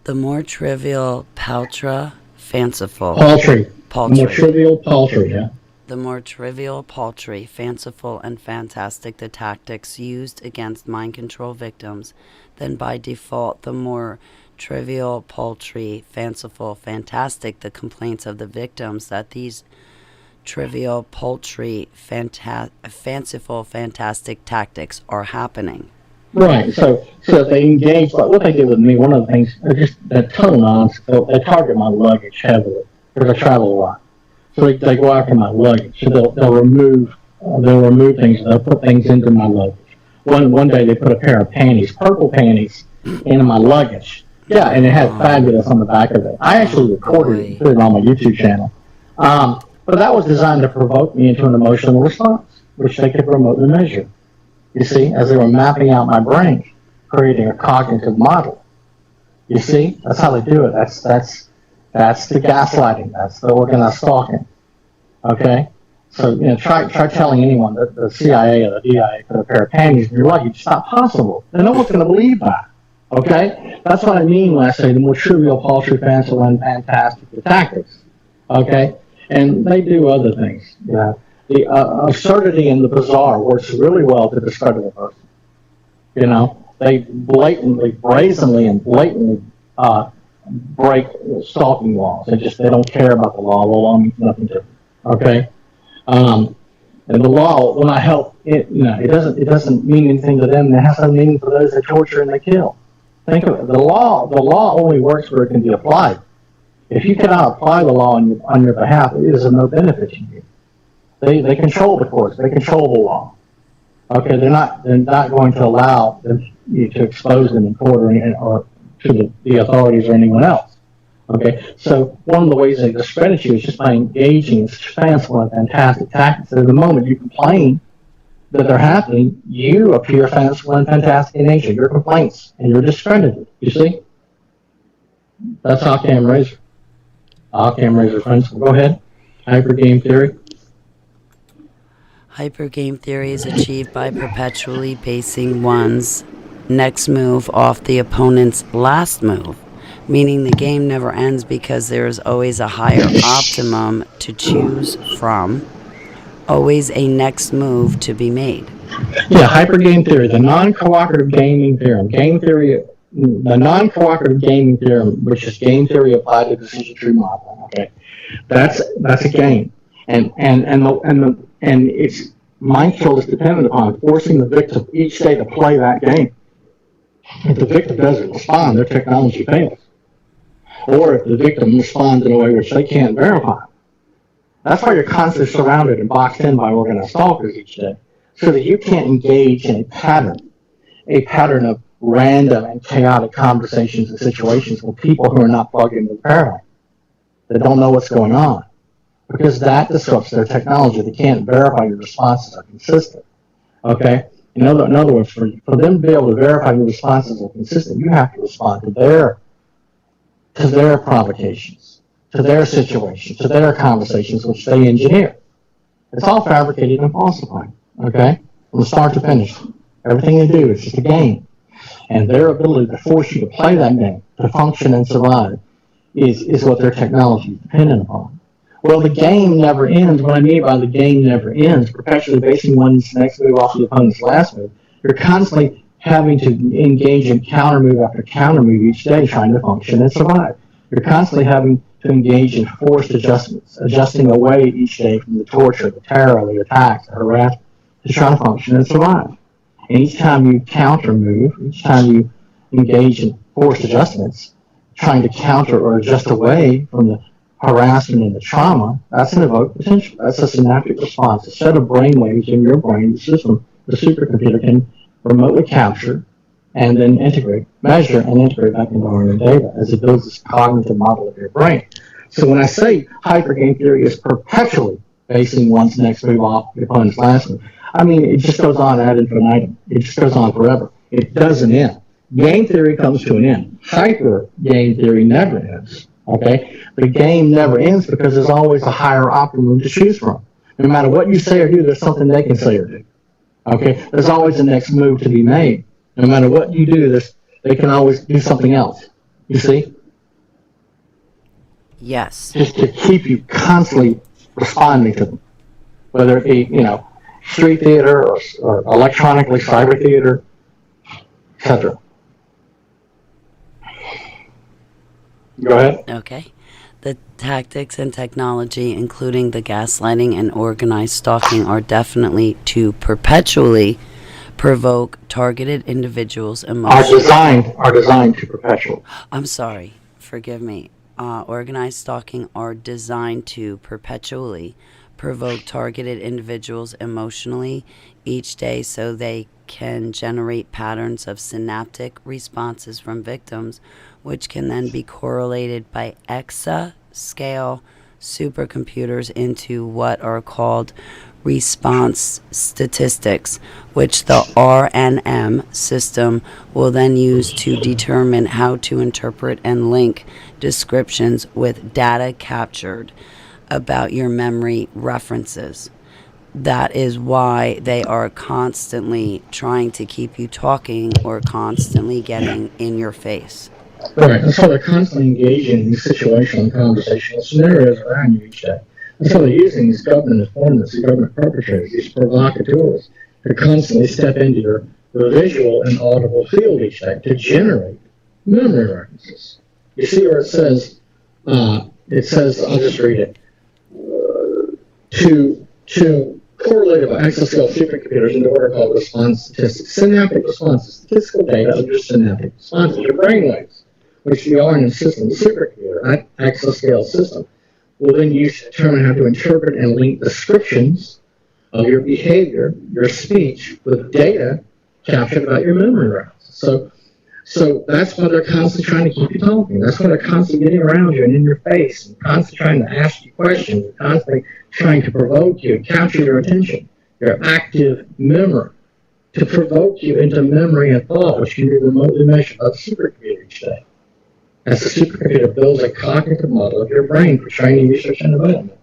The more trivial, fanciful. Paltry. The more trivial, paltry, yeah. The more trivial, paltry, fanciful, and fantastic the tactics used against mind control victims, then by default, the more trivial, paltry, fanciful, fantastic the complaints of the victims that these trivial, paltry, fanciful, fantastic tactics are happening. Right. So if they engage, like what they did with me, one of the things, just that total nonsense. They target my luggage heavily because I travel a lot. So they go after my luggage. So they'll remove things. They'll put things into my luggage. One day they put a pair of panties, purple panties, into my luggage. Yeah, and it had fabulous on the back of it. I actually recorded it and put it on my YouTube channel. But that was designed to provoke me into an emotional response, which they could remotely measure. You see, as they were mapping out my brain, creating a cognitive model. You see, that's how they do it. That's the gaslighting. That's the organized stalking. Okay, so try telling anyone that the CIA or the DIA put a pair of panties in your luggage. It's not possible. And no one's going to believe that. Okay, that's what I mean when I say the more trivial, paltry, fanciful, and fantastic the tactics. Okay, and they do other things. The absurdity and the bizarre works really well to discredit a person. They blatantly, brazenly, and blatantly break stalking laws. They don't care about the law. The law means nothing to them. Okay, and the law will not help. It doesn't mean anything to them. It has no meaning for those they torture and they kill. Think of it. The law only works where it can be applied. If you cannot apply the law on your behalf, it is of no benefit to you. They control the courts. They control the law. Okay, they're not going to allow you to expose them in court or to the authorities or anyone else. Okay, so one of the ways they discredit you is just by engaging in such fanciful and fantastic tactics. At the moment you complain that they're happening, you appear fanciful and fantastic in nature. Your complaints, and you're discredited. You see? That's OCCAM razor. OCCAM razor principle. Go ahead. Hypergame theory. Hypergame theory is achieved by perpetually basing one's next move off the opponent's last move, meaning the game never ends because there is always a higher optimum to choose from, always a next move to be made. Yeah, hypergame theory, the non-cooperative gaming theorem. Game theory, the non-cooperative gaming theorem, which is game theory applied to decision tree modeling. Okay, that's a game, and its mind control is dependent upon forcing the victim each day to play that game. If the victim doesn't respond, their technology fails. Or if the victim responds in a way which they can't verify. That's why you're constantly surrounded and boxed in by organized stalkers each day, so that you can't engage in a pattern of random and chaotic conversations and situations with people who are not plugged into the paradigm, that don't know what's going on, because that disrupts their technology. They can't verify your responses are consistent. Okay? In other words, for them to be able to verify your responses are consistent, you have to respond to their provocations, to their situations, to their conversations, which they engineer. It's all fabricated and falsified. Okay? From start to finish. Everything they do is just a game. And their ability to force you to play that game, to function and survive, is what their technology is dependent upon. Well, the game never ends. What I mean by the game never ends, perpetually basing one's next move off the opponent's last move, you're constantly having to engage in counter move after counter move each day, trying to function and survive. You're constantly having to engage in forced adjustments, adjusting away each day from the torture, the terror, the attacks, the harassment, to try to function and survive. And each time you counter move, each time you engage in forced adjustments, trying to counter or adjust away from the harassment and the trauma, that's an evoked potential. That's a synaptic response. A set of brain waves in your brain, the system, the supercomputer can remotely capture and then measure and integrate back into RNM data as it builds this cognitive model of your brain. So when I say hypergame theory is perpetually basing one's next move off the opponent's last move, I mean, it just goes on ad infinitum. It just goes on forever. It doesn't end. Game theory comes to an end. Hyper game theory never ends. Okay? The game never ends because there's always a higher optimum to choose from. No matter what you say or do, there's something they can say or do. Okay? There's always a next move to be made. No matter what you do, they can always do something else. You see? Yes. Just to keep you constantly responding to them. Whether it be, street theater or electronically cyber theater, etc. Go ahead. Okay. The tactics and technology, including the gaslighting and organized stalking, are definitely to perpetually provoke targeted individuals are emotionally. designed to perpetuate. I'm sorry, forgive me. Organized stalking are designed to perpetually provoke targeted individuals emotionally each day so they can generate patterns of synaptic responses from victims, which can then be correlated by exascale supercomputers into what are called response statistics, which the RNM system will then use to determine how to interpret and link descriptions with data captured about your memory references. That is why they are constantly trying to keep you talking or constantly getting in your face. Right. And so they're constantly engaging in these situational and conversational scenarios around you each day. And so they're using these government informants, these government perpetrators, these provocateurs to constantly step into your visual and audible field each day to generate memory references. You see where it says, I'll just read it, to correlate by exascale supercomputers into what are called response statistics. Synaptic responses, statistical data of your synaptic responses, your brainwaves, which the RNM system, the supercomputer, exascale system, will then use to determine how to interpret and link descriptions of your behavior, your speech, with data captured about your memory references. So that's why they're constantly trying to keep you talking. That's why they're constantly getting around you and in your face, and constantly trying to ask you questions, and constantly trying to provoke you, capture your attention, your active memory, to provoke you into memory and thought, which can be remotely measured by the supercomputer each day. As the supercomputer builds a cognitive model of your brain for training, research, and development.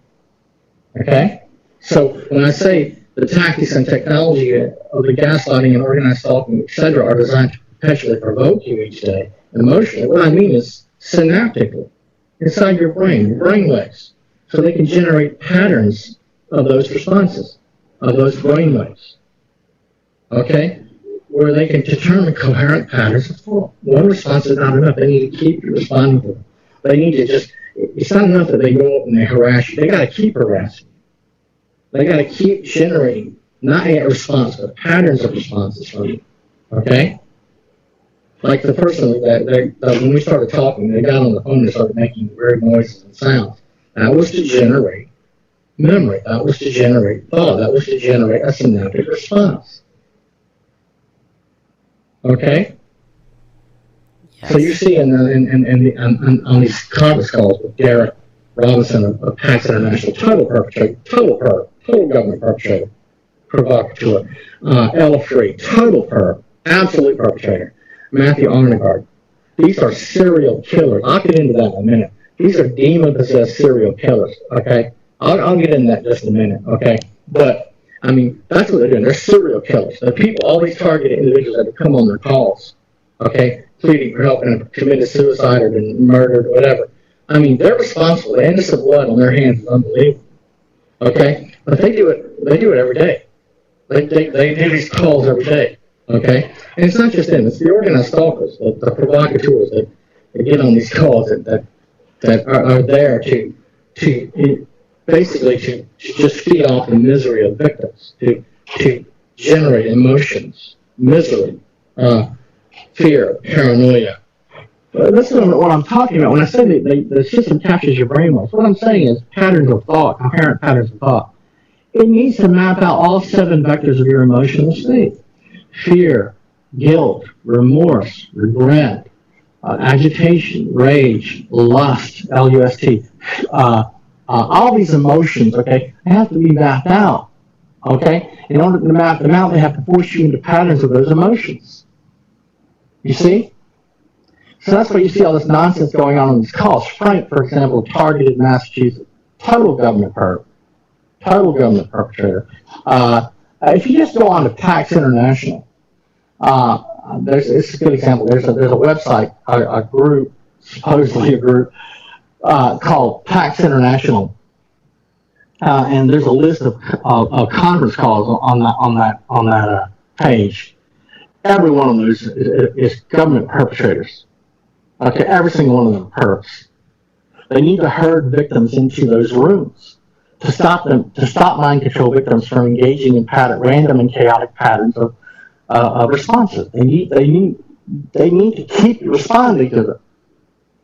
Okay? So when I say the tactics and technology of the gaslighting and organized stalking, etc., are designed to perpetually provoke you each day emotionally, what I mean is synaptically, inside your brain waves, so they can generate patterns of those responses, of those brain waves. Okay? Where they can determine coherent patterns of thought. One response is not enough. They need to keep you responding to them. They need to it's not enough that they go up and they harass you. They got to keep harassing you. They got to keep generating, not a response, but patterns of responses from you. Okay? Like the person that when we started talking, they got on the phone and started making weird noises and sounds. That was to generate memory. That was to generate thought. That was to generate a synaptic response. Okay? Yes. So you see on these conference calls with Derek Robinson of PAX International, total government perpetrator, provocateur. L3, total perp, absolute perpetrator. Matthew Arnegard. These are serial killers. I'll get into that in a minute. These are demon-possessed serial killers, okay? I'll get into that in just a minute, okay? But, I mean, that's what they're doing. They're serial killers. They're people, all these targeted individuals that have come on their calls, okay, pleading for help and have committed suicide or been murdered or whatever. I mean, they're responsible. The innocent blood on their hands is unbelievable, okay? But they do it every day. They do these calls every day, okay? And it's not just them. It's the organized stalkers, the provocateurs that get on these calls that are there to basically to just feed off the misery of victims, to generate emotions, misery, fear, paranoia. That's what I'm talking about. When I say the system captures your brainwaves, what I'm saying is patterns of thought, coherent patterns of thought. It needs to map out all 7 vectors of your emotional state. Fear, guilt, remorse, regret, agitation, rage, lust, L-U-S-T, all these emotions, okay, they have to be mapped out, okay? In order to map them out, they have to force you into patterns of those emotions. You see? So that's why you see all this nonsense going on these calls. Frank, for example, targeted Massachusetts, total government perpetrator. If you just go on to PAX International, it's a good example. There's a website, a group, supposedly a group, called PAX International, and there's a list of conference calls on that page. Every one of those is government perpetrators. Okay, every single one of them perps. They need to herd victims into those rooms to stop mind control victims from engaging in random and chaotic patterns responses. They need to keep you responding to them.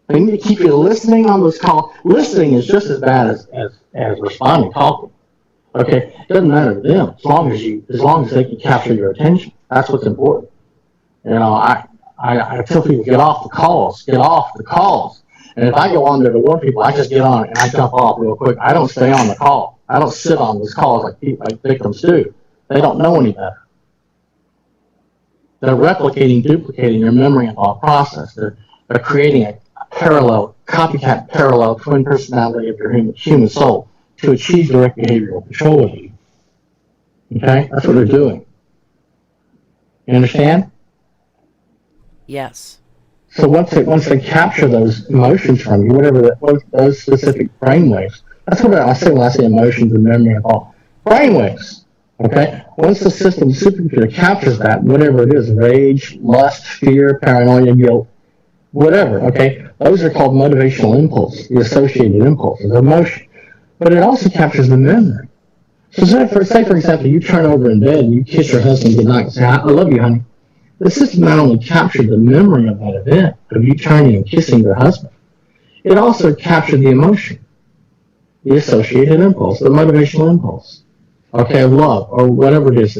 They need to keep you listening on those calls. Listening is just as bad as responding, talking. Okay, it doesn't matter to them as long as they can capture your attention. That's what's important. You know, I tell people, get off the calls. And if I go on there to warn people, I just get on and I jump off real quick. I don't stay on the call. I don't sit on those calls like victims do. They don't know any better. They're duplicating your memory and thought process. They're creating a copycat parallel twin personality of your human soul to achieve direct behavioral control of you. Okay? That's what they're doing. You understand? Yes. So once they capture those emotions from you, those specific brainwaves, that's what I say when I say emotions and memory and all. Brainwaves. Okay? Once the supercomputer captures that, whatever it is, rage, lust, fear, paranoia, guilt, whatever, okay? Those are called motivational impulses, the associated impulses, emotion. But it also captures the memory. So say for example, you turn over in bed and you kiss your husband goodnight and say, I love you, honey. The system not only captured the memory of that event, of you turning and kissing your husband, it also captured the emotion, the associated impulse, the motivational impulse, okay, of love, or whatever it is,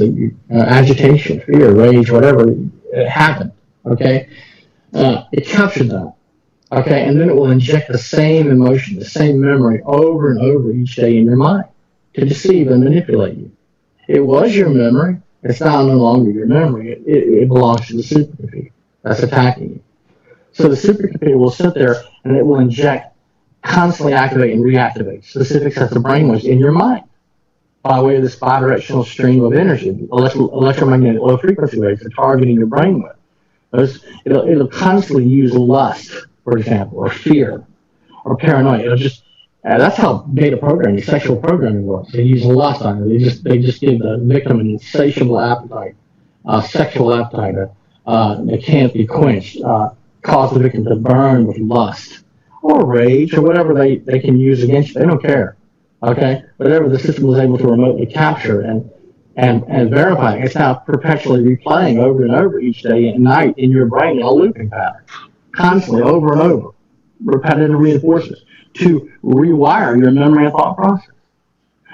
agitation, fear, rage, whatever it happened, okay? It captured that, okay? And then it will inject the same emotion, the same memory over and over each day in your mind to deceive and manipulate you. It was your memory. It's now no longer your memory. It belongs to the supercomputer that's attacking you. So the supercomputer will sit there and it will inject, constantly activate and reactivate specific sets of brainwaves in your mind by way of this bidirectional stream of energy, electromagnetic low frequency waves are targeting your brainwave. It'll constantly use lust, for example, or fear, or paranoia. It'll just that's how data programming, sexual programming works. They use lust on it. They just give the victim an insatiable appetite, sexual appetite that can't be quenched, cause the victim to burn with lust or rage or whatever they can use against you. They don't care. Okay, whatever the system was able to remotely capture and verify, it's now perpetually replaying over and over each day and night in your brain in a looping pattern, constantly over and over, repetitive reinforcements to rewire your memory and thought process.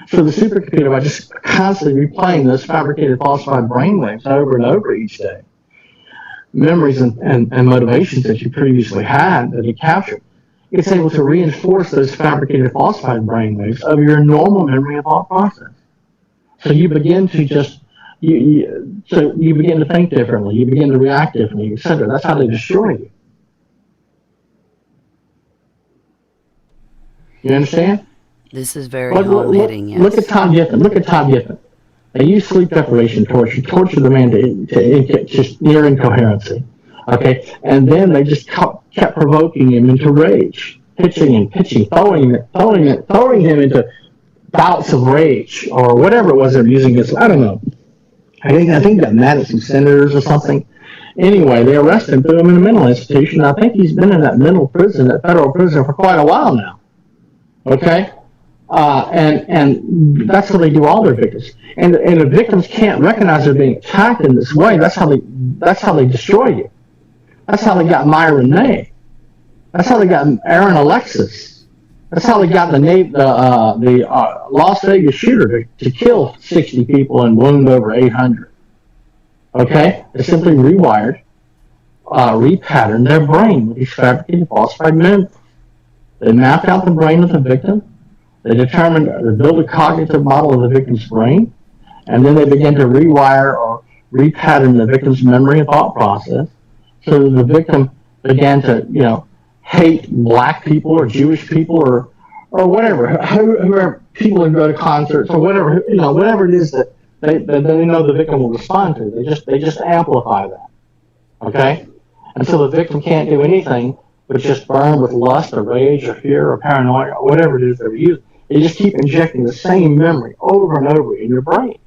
So the supercomputer, by just constantly replaying those fabricated, falsified brainwaves over and over each day, memories and motivations that you previously had that it captured, it's able to reinforce those fabricated, falsified brainwaves of your normal memory and thought process. So you begin to you begin to think differently, you begin to react differently, etc. That's how they destroy you. You understand? This is very hard-hitting, yes. Look at Todd Giffen. They use sleep deprivation torture the man to just near incoherency. Okay, and then they just kept provoking him into rage, pitching, throwing him into bouts of rage or whatever it was they're using. I don't know. I think got mad at some senators or something. Anyway, they arrested him, threw him in a mental institution. I think he's been in that federal prison, for quite a while now. Okay, and that's how they do all their victims. And the victims can't recognize they're being attacked in this way. That's how they destroy you. That's how they got Myron May. That's how they got Aaron Alexis. That's how they got the Las Vegas shooter to kill 60 people and wound over 800. Okay, they simply rewired, repatterned their brain with these fabricated, falsified memories. They mapped out the brain of the victim. They built a cognitive model of the victim's brain, and then they began to rewire or repattern the victim's memory and thought process. So the victim began to, hate black people or Jewish people or whatever, whoever people who go to concerts or whatever, whatever it is that they know the victim will respond to. They just amplify that. Okay, and so the victim can't do anything but just burn with lust or rage or fear or paranoia or whatever it is they're using. They just keep injecting the same memory over and over in your brain.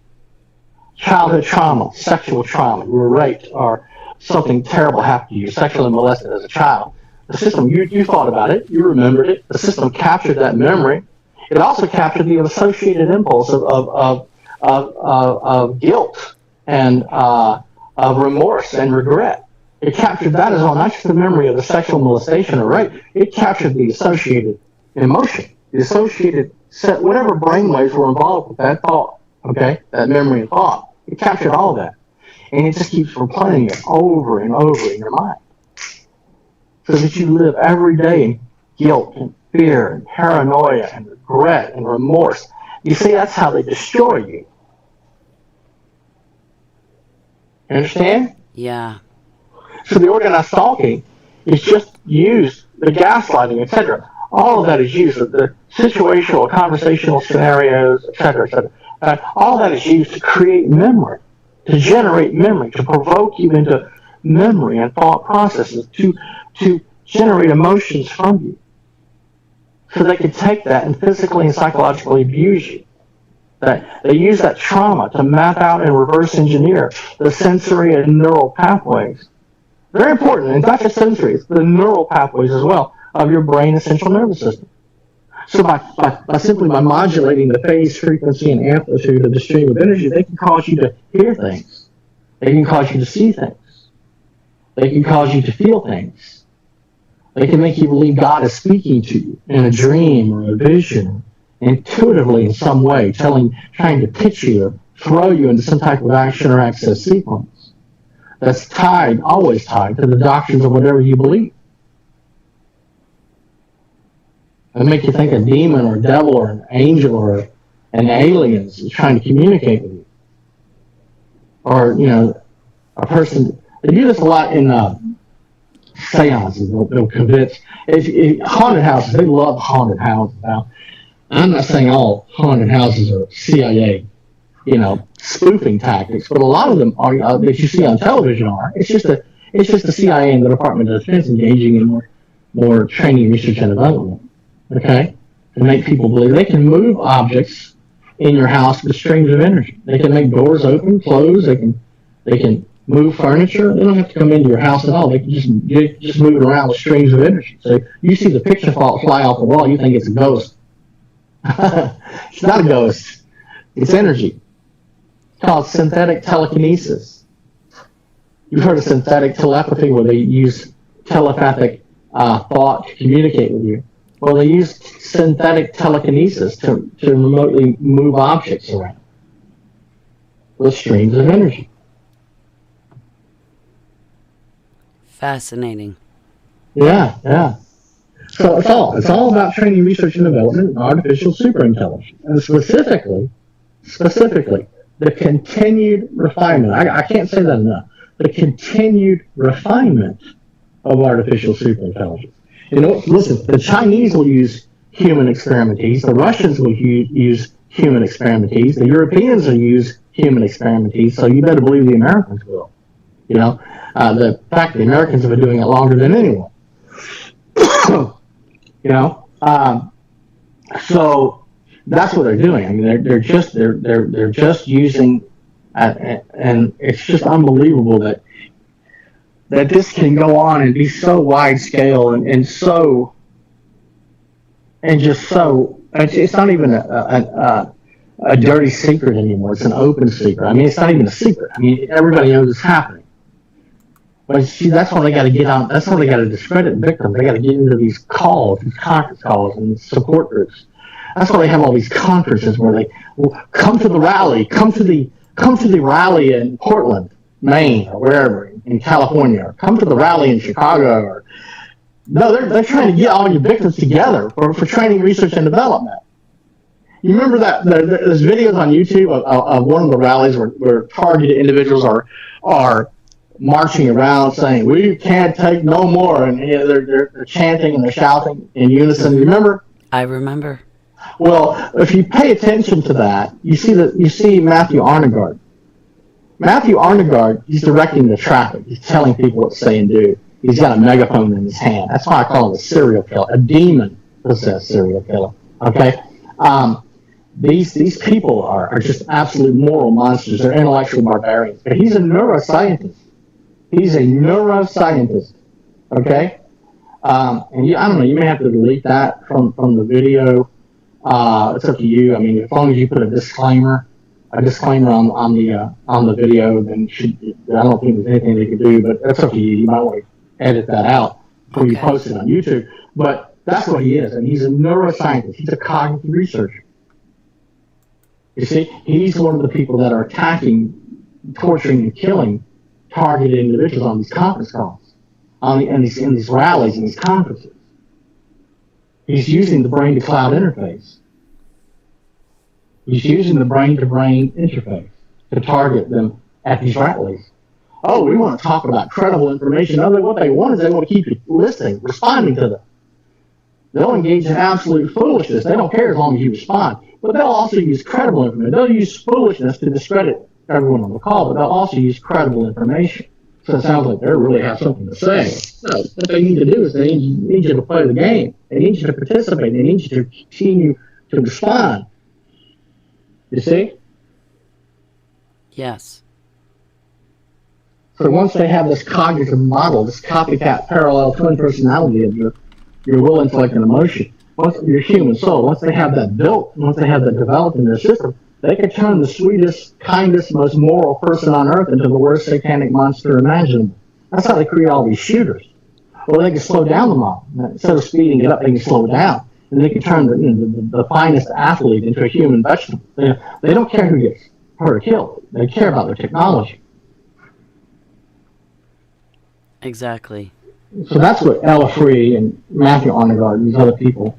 Childhood trauma, sexual trauma, you were raped or something terrible happened to you, sexually molested as a child. The system, you thought about it, you remembered it, the system captured that memory. It also captured the associated impulse of guilt and of remorse and regret. It captured that as well, not just the memory of the sexual molestation or rape. It captured the associated emotion, the associated set, whatever brainwaves were involved with that thought, okay, that memory and thought. It captured all of that. And it just keeps replaying it over and over in your mind. So that you live every day in guilt and fear and paranoia and regret and remorse. You see, that's how they destroy you. You understand? Yeah. So the organized stalking is just used, the gaslighting, etc. All of that is used, the situational, conversational scenarios, etc., etc. All that is used to create memory, to generate memory, to provoke you into memory and thought processes, to generate emotions from you. So they can take that and physically and psychologically abuse you. That they use that trauma to map out and reverse engineer the sensory and neural pathways. Very important. It's not just sensory, it's the neural pathways as well of your brain and central nervous system. So by simply modulating the phase, frequency, and amplitude of the stream of energy, they can cause you to hear things. They can cause you to see things. They can cause you to feel things. They can make you believe God is speaking to you in a dream or a vision, intuitively in some way, trying to pitch you or throw you into some type of action or access sequence that's always tied to the doctrines of whatever you believe. And make you think a demon or a devil or an angel or an alien is trying to communicate with you. Or, a person, they do this a lot in seances. They'll convince, haunted houses, they love haunted houses. Now, I'm not saying all haunted houses are CIA, spoofing tactics, but a lot of them are that you see on television are. It's just the CIA and the Department of Defense engaging in more training, research, and development. Okay, to make people believe they can move objects in your house with streams of energy. They can make doors open, close. They can move furniture. They don't have to come into your house at all. They can just move it around with streams of energy. So you see the picture fly off the wall, you think it's a ghost. It's not a ghost. It's energy. It's called synthetic telekinesis. You've heard of synthetic telepathy, where they use telepathic thought to communicate with you. Well, they use synthetic telekinesis to remotely move objects around with streams of energy. Fascinating. Yeah. So it's all about training, research, and development in artificial superintelligence, and specifically, the continued refinement. I can't say that enough. The continued refinement of artificial superintelligence. Listen, the Chinese will use human experimentees. The Russians will use human experimentees. The Europeans will use human experimentees. So you better believe the Americans will. The fact the Americans have been doing it longer than anyone. So that's what they're doing. I mean, they're just using, and it's just unbelievable that this can go on and be so wide scale and just so it's not even a dirty secret anymore. It's an open secret. I mean, it's not even a secret. I mean, everybody knows it's happening. But see, that's when they got to get on. That's when they got to discredit victims. They got to get into these calls, these conference calls, and support groups. That's why they have all these conferences where they come to the rally, come to the rally in Portland, Maine, or wherever in California, or come to the rally in Chicago. They're trying to get all your victims together for training, research, and development. You remember that there's videos on YouTube of one of the rallies where targeted individuals are marching around saying, "We can't take no more," and they're chanting and they're shouting in unison. You remember? I remember. Well, if you pay attention to that, you see Matthew Arnegaard. Matthew Arnegaard, he's directing the traffic. He's telling people what to say and do. He's got a megaphone in his hand. That's why I call him a serial killer, a demon-possessed serial killer. Okay, these people are just absolute moral monsters. They're intellectual barbarians. But he's a neuroscientist. Okay? And I don't know, you may have to delete that from the video. It's up to you. I mean, as long as you put a disclaimer a disclaimer on the video, then I don't think there's anything they can do, but that's up to you. You might want to edit that out before you post it on YouTube. But that's what he is, and he's a neuroscientist. He's a cognitive researcher. You see, he's one of the people that are attacking, torturing, and killing targeted individuals on these conference calls, in these rallies, and these conferences. He's using the brain-to-cloud interface. He's using the brain-to-brain interface to target them at these rallies. Oh, we want to talk about credible information. No, what they want is they want to keep you listening, responding to them. They'll engage in absolute foolishness. They don't care as long as you respond. But they'll also use credible information. They'll use foolishnness to discredit everyone on the call, but they'll also use credible information. So it sounds like they really have something to say. No, what they need to do is they need you to play the game. They need you to participate. They need you to continue to respond. You see? Yes. So once they have this cognitive model, this copycat parallel twin personality of your will, intellect, and emotion, once your human soul, once they have that built, once they have that developed in their system, they can turn the sweetest, kindest, most moral person on earth into the worst satanic monster imaginable. That's how they create all these shooters. Well, they can slow down the mob. Instead of speeding it up, they can slow it down. And they can turn the finest athlete into a human vegetable. They don't care who gets hurt or killed. They care about their technology. Exactly. So that's what Ella Free and Matthew Arnegard and these other people,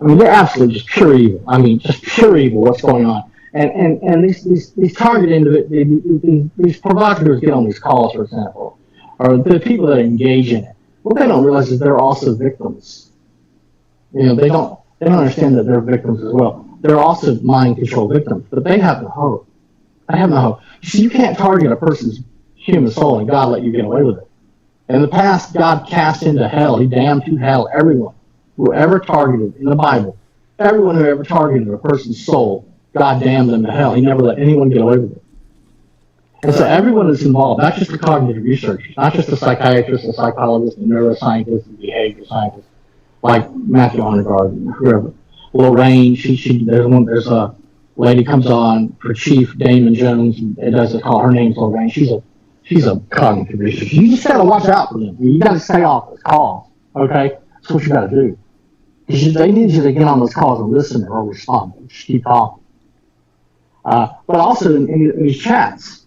I mean, they're absolutely just pure evil. I mean, just pure evil, what's going on. And these target individuals, these provocateurs get on these calls, for example, or the people that engage in it. What they don't realize is they're also victims. You know, they don't understand that they're victims as well. They're also mind control victims, but they have no hope. They have no hope. You see, you can't target a person's human soul and God let you get away with it. In the past, God cast into hell. He damned to hell everyone who ever targeted in the Bible. Everyone who ever targeted a person's soul, God damned them to hell. He never let anyone get away with it. And so everyone is involved, not just the cognitive researchers, not just the psychiatrists, the psychologists, the neuroscientists, the behavior scientists, like Matthew Arnegard and whoever. Lorraine, there's a lady comes on for Chief Damon Jones, and it doesn't call her name's Lorraine. She's a cognitive researcher. You just gotta watch out for them. You gotta stay off those calls. Okay? That's what you gotta do. Because they need you to get on those calls and listen or respond. Just keep talking. But also in these chats,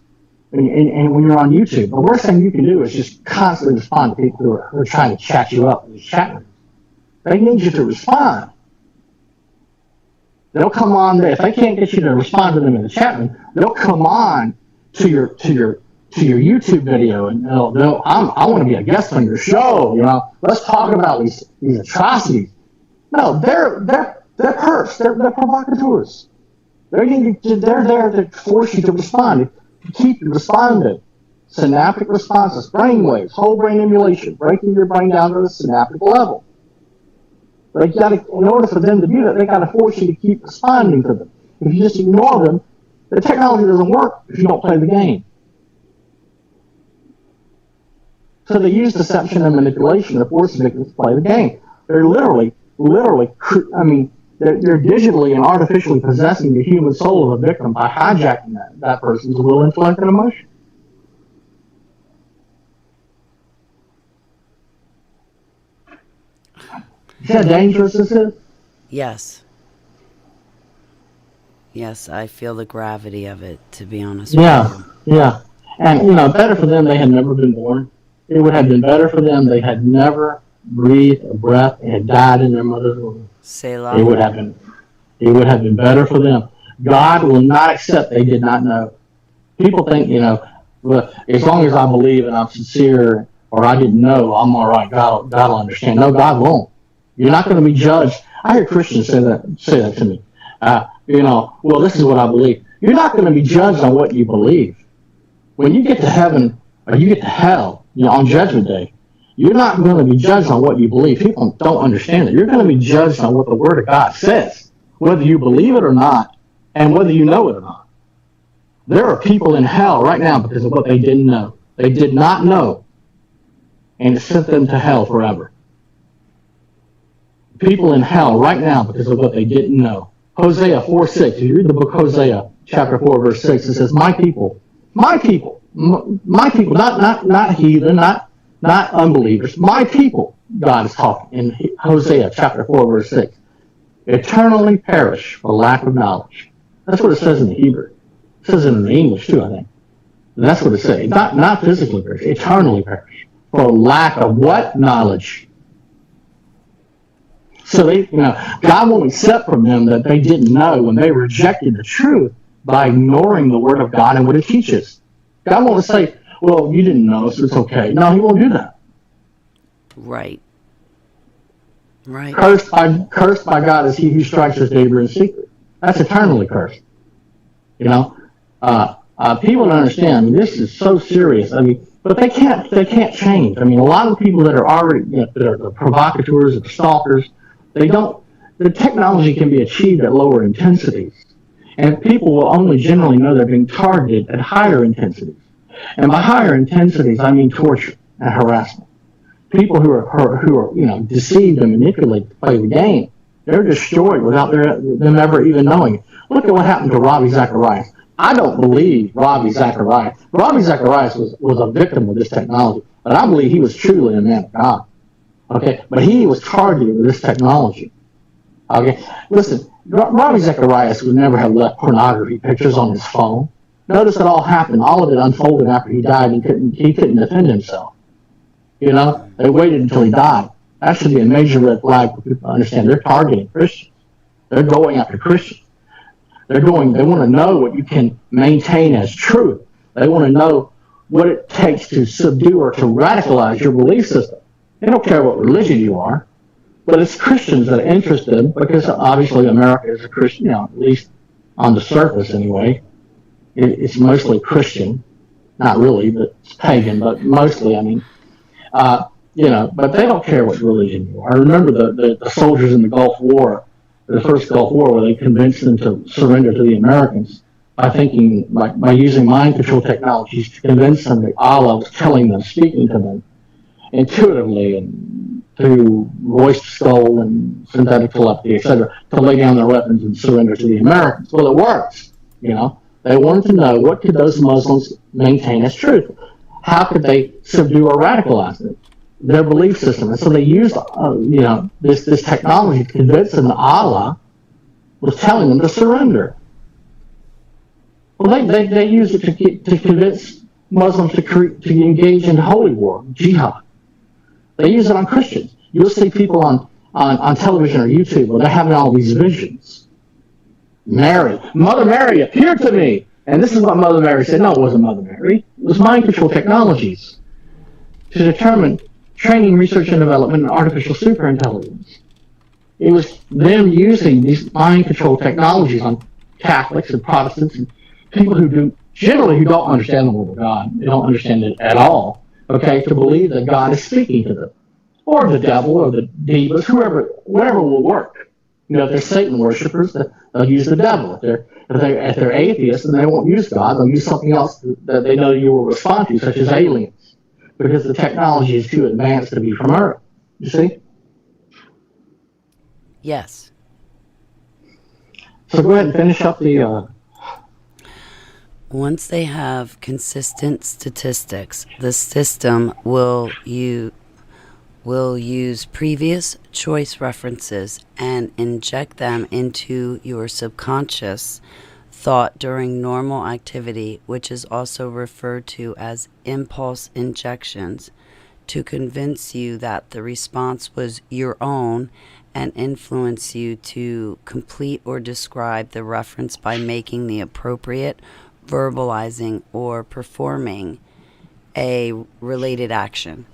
and when you're on YouTube, the worst thing you can do is just constantly respond to people who are trying to chat you up in these chat rooms. They need you to respond. They'll come on there. If they can't get you to respond to them in the chat room, they'll come on to your YouTube video and I want to be a guest on your show. You know, let's talk about these atrocities. No, they're perps. They're provocateurs. They're there to force you to respond, to keep you responding. Synaptic responses, brain waves, whole brain emulation, breaking your brain down to the synaptic level. They in order for them to do that, they got to force you to keep responding to them. If you just ignore them, the technology doesn't work if you don't play the game. So they use deception and manipulation to force victims to play the game. They're literally, I mean, they're digitally and artificially possessing the human soul of a victim by hijacking that person's will, intellect, and emotion. See how dangerous this is? Yes. Yes, I feel the gravity of it, to be honest with you. Yeah. And, better for them they had never been born. It would have been better for them they had never breathed a breath and had died in their mother's womb. Selah. It would have been better for them. God will not accept they did not know. People think, well, as long as I believe and I'm sincere or I didn't know, I'm all right. God will understand. No, God won't. You're not going to be judged. I hear Christians say that to me. Well, this is what I believe. You're not going to be judged on what you believe. When you get to heaven or you get to hell, on Judgment Day, you're not going to be judged on what you believe. People don't understand it. You're going to be judged on what the Word of God says, whether you believe it or not, and whether you know it or not. There are people in hell right now because of what they didn't know. They did not know, and it sent them to hell forever. People in hell right now because of what they didn't know. Hosea 4:6. If you read the book Hosea, chapter 4, verse 6, it says, my people, my people, my people, not heathen, not unbelievers, my people, God is talking in Hosea chapter 4, verse 6, eternally perish for lack of knowledge. That's what it says in the Hebrew. It says it in the English too, I think. And that's what it says. Not physically perish, eternally perish for lack of what? Knowledge. So God won't accept from them that they didn't know when they rejected the truth by ignoring the Word of God and what it teaches. God won't say, well, you didn't know, so it's okay. No, He won't do that. Right. Right. Cursed by God is he who strikes his neighbor in secret. That's eternally cursed. People don't understand. I mean, this is so serious. I mean, but they can't change. I mean, a lot of the people that are already, that are the provocateurs, the stalkers, the technology can be achieved at lower intensities. And people will only generally know they're being targeted at higher intensities. And by higher intensities, I mean torture and harassment. People who are deceived and manipulated to play the game, they're destroyed without them ever even knowing it. Look at what happened to Ravi Zacharias. I don't believe Ravi Zacharias. Ravi Zacharias was a victim of this technology, but I believe he was truly a man of God. Okay, but he was targeted with this technology. Okay, listen, Ravi Zacharias would never have left pornography pictures on his phone. Notice it all happened. All of it unfolded after he died. He couldn't defend himself. They waited until he died. That should be a major red flag for people to understand. They're targeting Christians. They're going after Christians. They want to know what you can maintain as truth. They want to know what it takes to subdue or to radicalize your belief system. They don't care what religion you are, but it's Christians that are interested, because obviously America is a Christian, at least on the surface anyway. It's mostly Christian. Not really, but it's pagan, but mostly, I mean. But they don't care what religion you are. I remember the soldiers in the Gulf War, the first Gulf War, where they convinced them to surrender to the Americans by using mind control technologies to convince them that Allah was telling them, speaking to them intuitively and through voice to skull and synthetic telepathy, etc., to lay down their weapons and surrender to the Americans. Well, it works. They wanted to know, what could those Muslims maintain as truth? How could they subdue or radicalize their belief system? And so they used, this technology to convince them that Allah was telling them to surrender. Well, they used it to convince Muslims to engage in holy war, jihad. They use it on Christians. You'll see people on television or YouTube where they're having all these visions. Mother Mary appeared to me. And this is what Mother Mary said. No, it wasn't Mother Mary. It was mind control technologies to determine training, research, and development in artificial superintelligence. It was them using these mind control technologies on Catholics and Protestants and people who don't understand the Word of God. They don't understand it at all. Okay, to believe that God is speaking to them, or the devil, or the devas, whatever will work. If they're Satan worshipers, they'll use the devil. If they're atheists and they won't use God, they'll use something else that they know you will respond to, such as aliens, because the technology is too advanced to be from Earth. You see? Yes. So go ahead and finish up the... Once they have consistent statistics, the system will use previous choice references and inject them into your subconscious thought during normal activity, which is also referred to as impulse injections, to convince you that the response was your own and influence you to complete or describe the reference by making the appropriate verbalizing or performing a related action.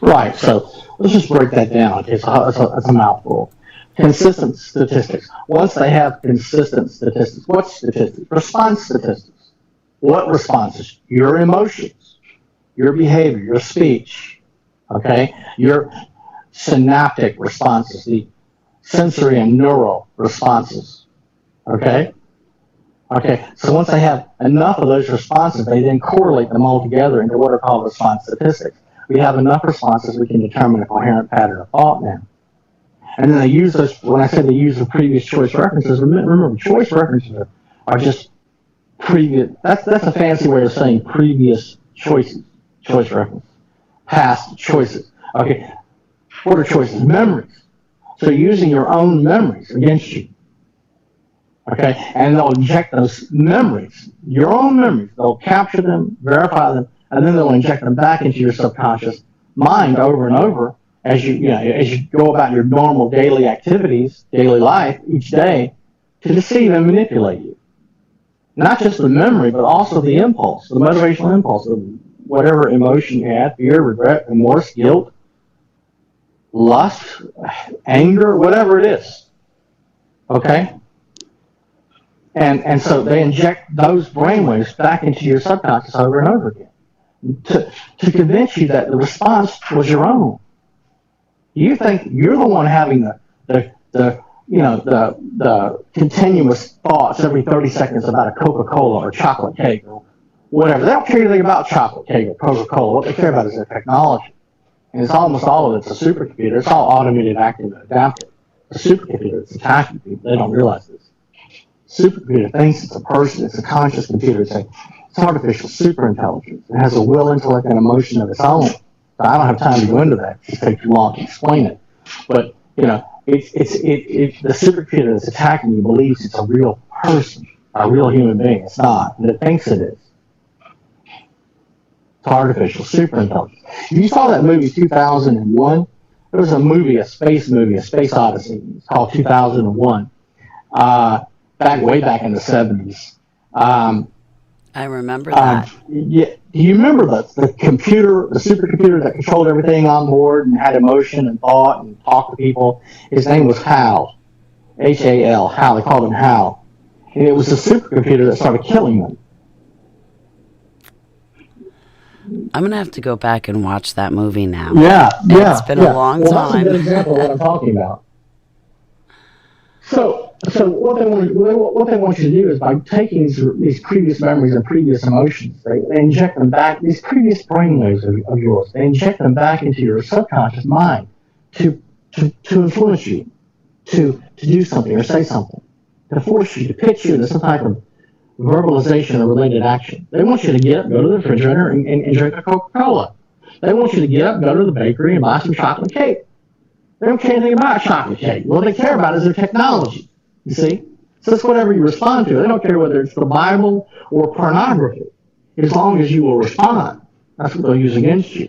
Right, so let's just break that down. It's a mouthful. Consistent statistics. Once they have consistent statistics, what statistics? Response statistics. What responses? Your emotions, your behavior, your speech, okay? Your synaptic responses, the sensory and neural responses, okay? Okay, so once they have enough of those responses, they then correlate them all together into what are called response statistics. We have enough responses, we can determine a coherent pattern of thought now. And then they use those, when I said they use the previous choice references, remember choice references are just previous. That's a fancy way of saying previous choices, choice reference, past choices. Okay, what are choices? Memories. So using your own memories against you. Okay, and they'll inject those memories, your own memories. They'll capture them, verify them, and then they'll inject them back into your subconscious mind over and over as as you go about your normal daily activities, daily life each day, to deceive and manipulate you. Not just the memory, but also the impulse, the motivational impulse of whatever emotion you have, fear, regret, remorse, guilt, lust, anger, whatever it is. Okay? And so they inject those brainwaves back into your subconscious over and over again to convince you that the response was your own. You think you're the one having the continuous thoughts every 30 seconds about a Coca-Cola or chocolate cake or whatever. They don't care anything about chocolate cake or Coca-Cola. What they care about is their technology. And it's almost all of it's a supercomputer. It's all automated, active, and adaptive. A supercomputer that's attacking people. They don't realize this. Supercomputer thinks it's a person. It's a conscious computer. It's artificial superintelligence. It has a will, intellect, and emotion of its own. So I don't have time to go into that. It just takes too long to explain it. But it's the supercomputer that's attacking you believes it's a real person, a real human being. It's not, and it thinks it is. It's artificial superintelligence. You saw that movie 2001. There was a movie, a space odyssey. It's called 2001. Way back in the 70s. I remember that. Yeah. Do you remember the computer, the supercomputer that controlled everything on board and had emotion and thought and talked to people? His name was Hal. H-A-L. Hal. They called him Hal. And it was the supercomputer that started killing them. I'm going to have to go back and watch that movie now. Yeah. It's been a long time. That's a good example of what I'm talking about. So what they want you to do is, by taking these previous memories and previous emotions, they inject them back, these previous brainwaves of yours, they inject them back into your subconscious mind to influence you, to do something or say something, to force you, to pitch you into some type of verbalization or related action. They want you to get up, go to the refrigerator, and drink a Coca-Cola. They want you to get up, go to the bakery, and buy some chocolate cake. They don't care anything about chocolate cake. What they care about is their technology. You see? So it's whatever you respond to. They don't care whether it's the Bible or pornography, as long as you will respond. That's what they'll use against you.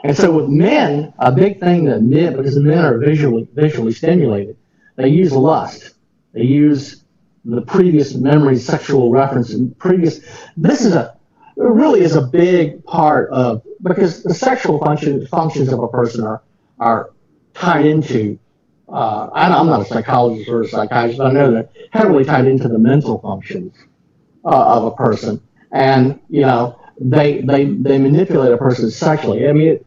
And so with men, a big thing that men, because the men are visually stimulated, they use lust. They use the previous memories, sexual reference, and previous. It really is a big part of, because the sexual functions of a person are tied into. I'm not a psychologist or a psychiatrist, but I know they're heavily tied into the mental functions of a person, and they manipulate a person sexually. I mean,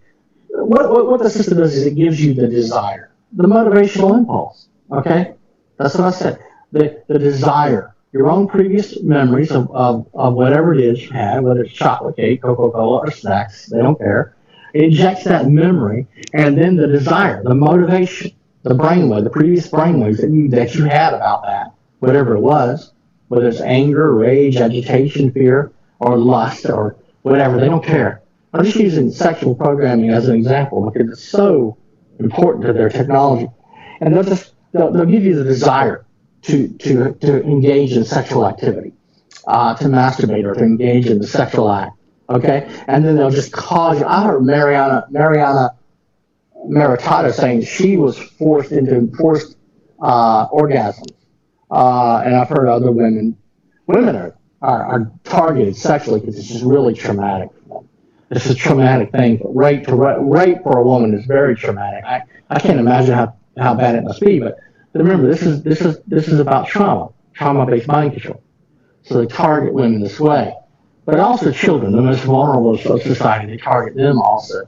what the system does is it gives you the desire, the motivational impulse. Okay, that's what I said. The desire, your own previous memories of whatever it is you had, whether it's chocolate cake, Coca-Cola, or snacks, they don't care. It injects that memory, and then the desire, the motivation, the brainwave, the previous brainwaves that you had about that, whatever it was, whether it's anger, rage, agitation, fear, or lust, or whatever, they don't care. I'm just using sexual programming as an example because it's so important to their technology. And they'll give you the desire to engage in sexual activity, to masturbate or to engage in the sexual act. Okay? And then they'll just cause you. I heard Mariana Maritata saying she was forced orgasms. And I've heard other women are targeted sexually because it's just really traumatic for them. It's a traumatic thing. Rape for a woman is very traumatic. I can't imagine how bad it must be. But remember, this is about trauma-based mind control. So they target women this way, but also children, the most vulnerable of society. They target them also,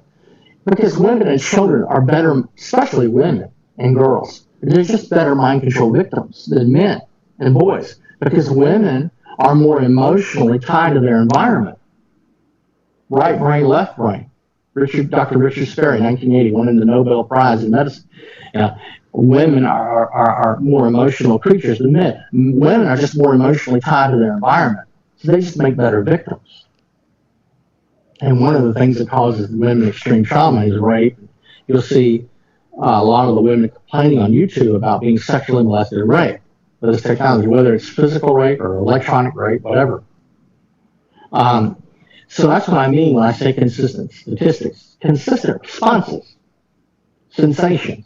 because women and children are better, especially women and girls. They're just better mind control victims than men and boys, because women are more emotionally tied to their environment. Right brain, left brain. Dr. Richard Sperry, 1980, won the Nobel Prize in medicine. women are more emotional creatures than men. Women are just more emotionally tied to their environment, so they just make better victims. And one of the things that causes women extreme trauma is rape. You'll see a lot of the women complaining on YouTube about being sexually molested and raped with this technology, whether it's physical rape or electronic rape, whatever. So that's what I mean when I say consistent statistics, consistent responses, sensations,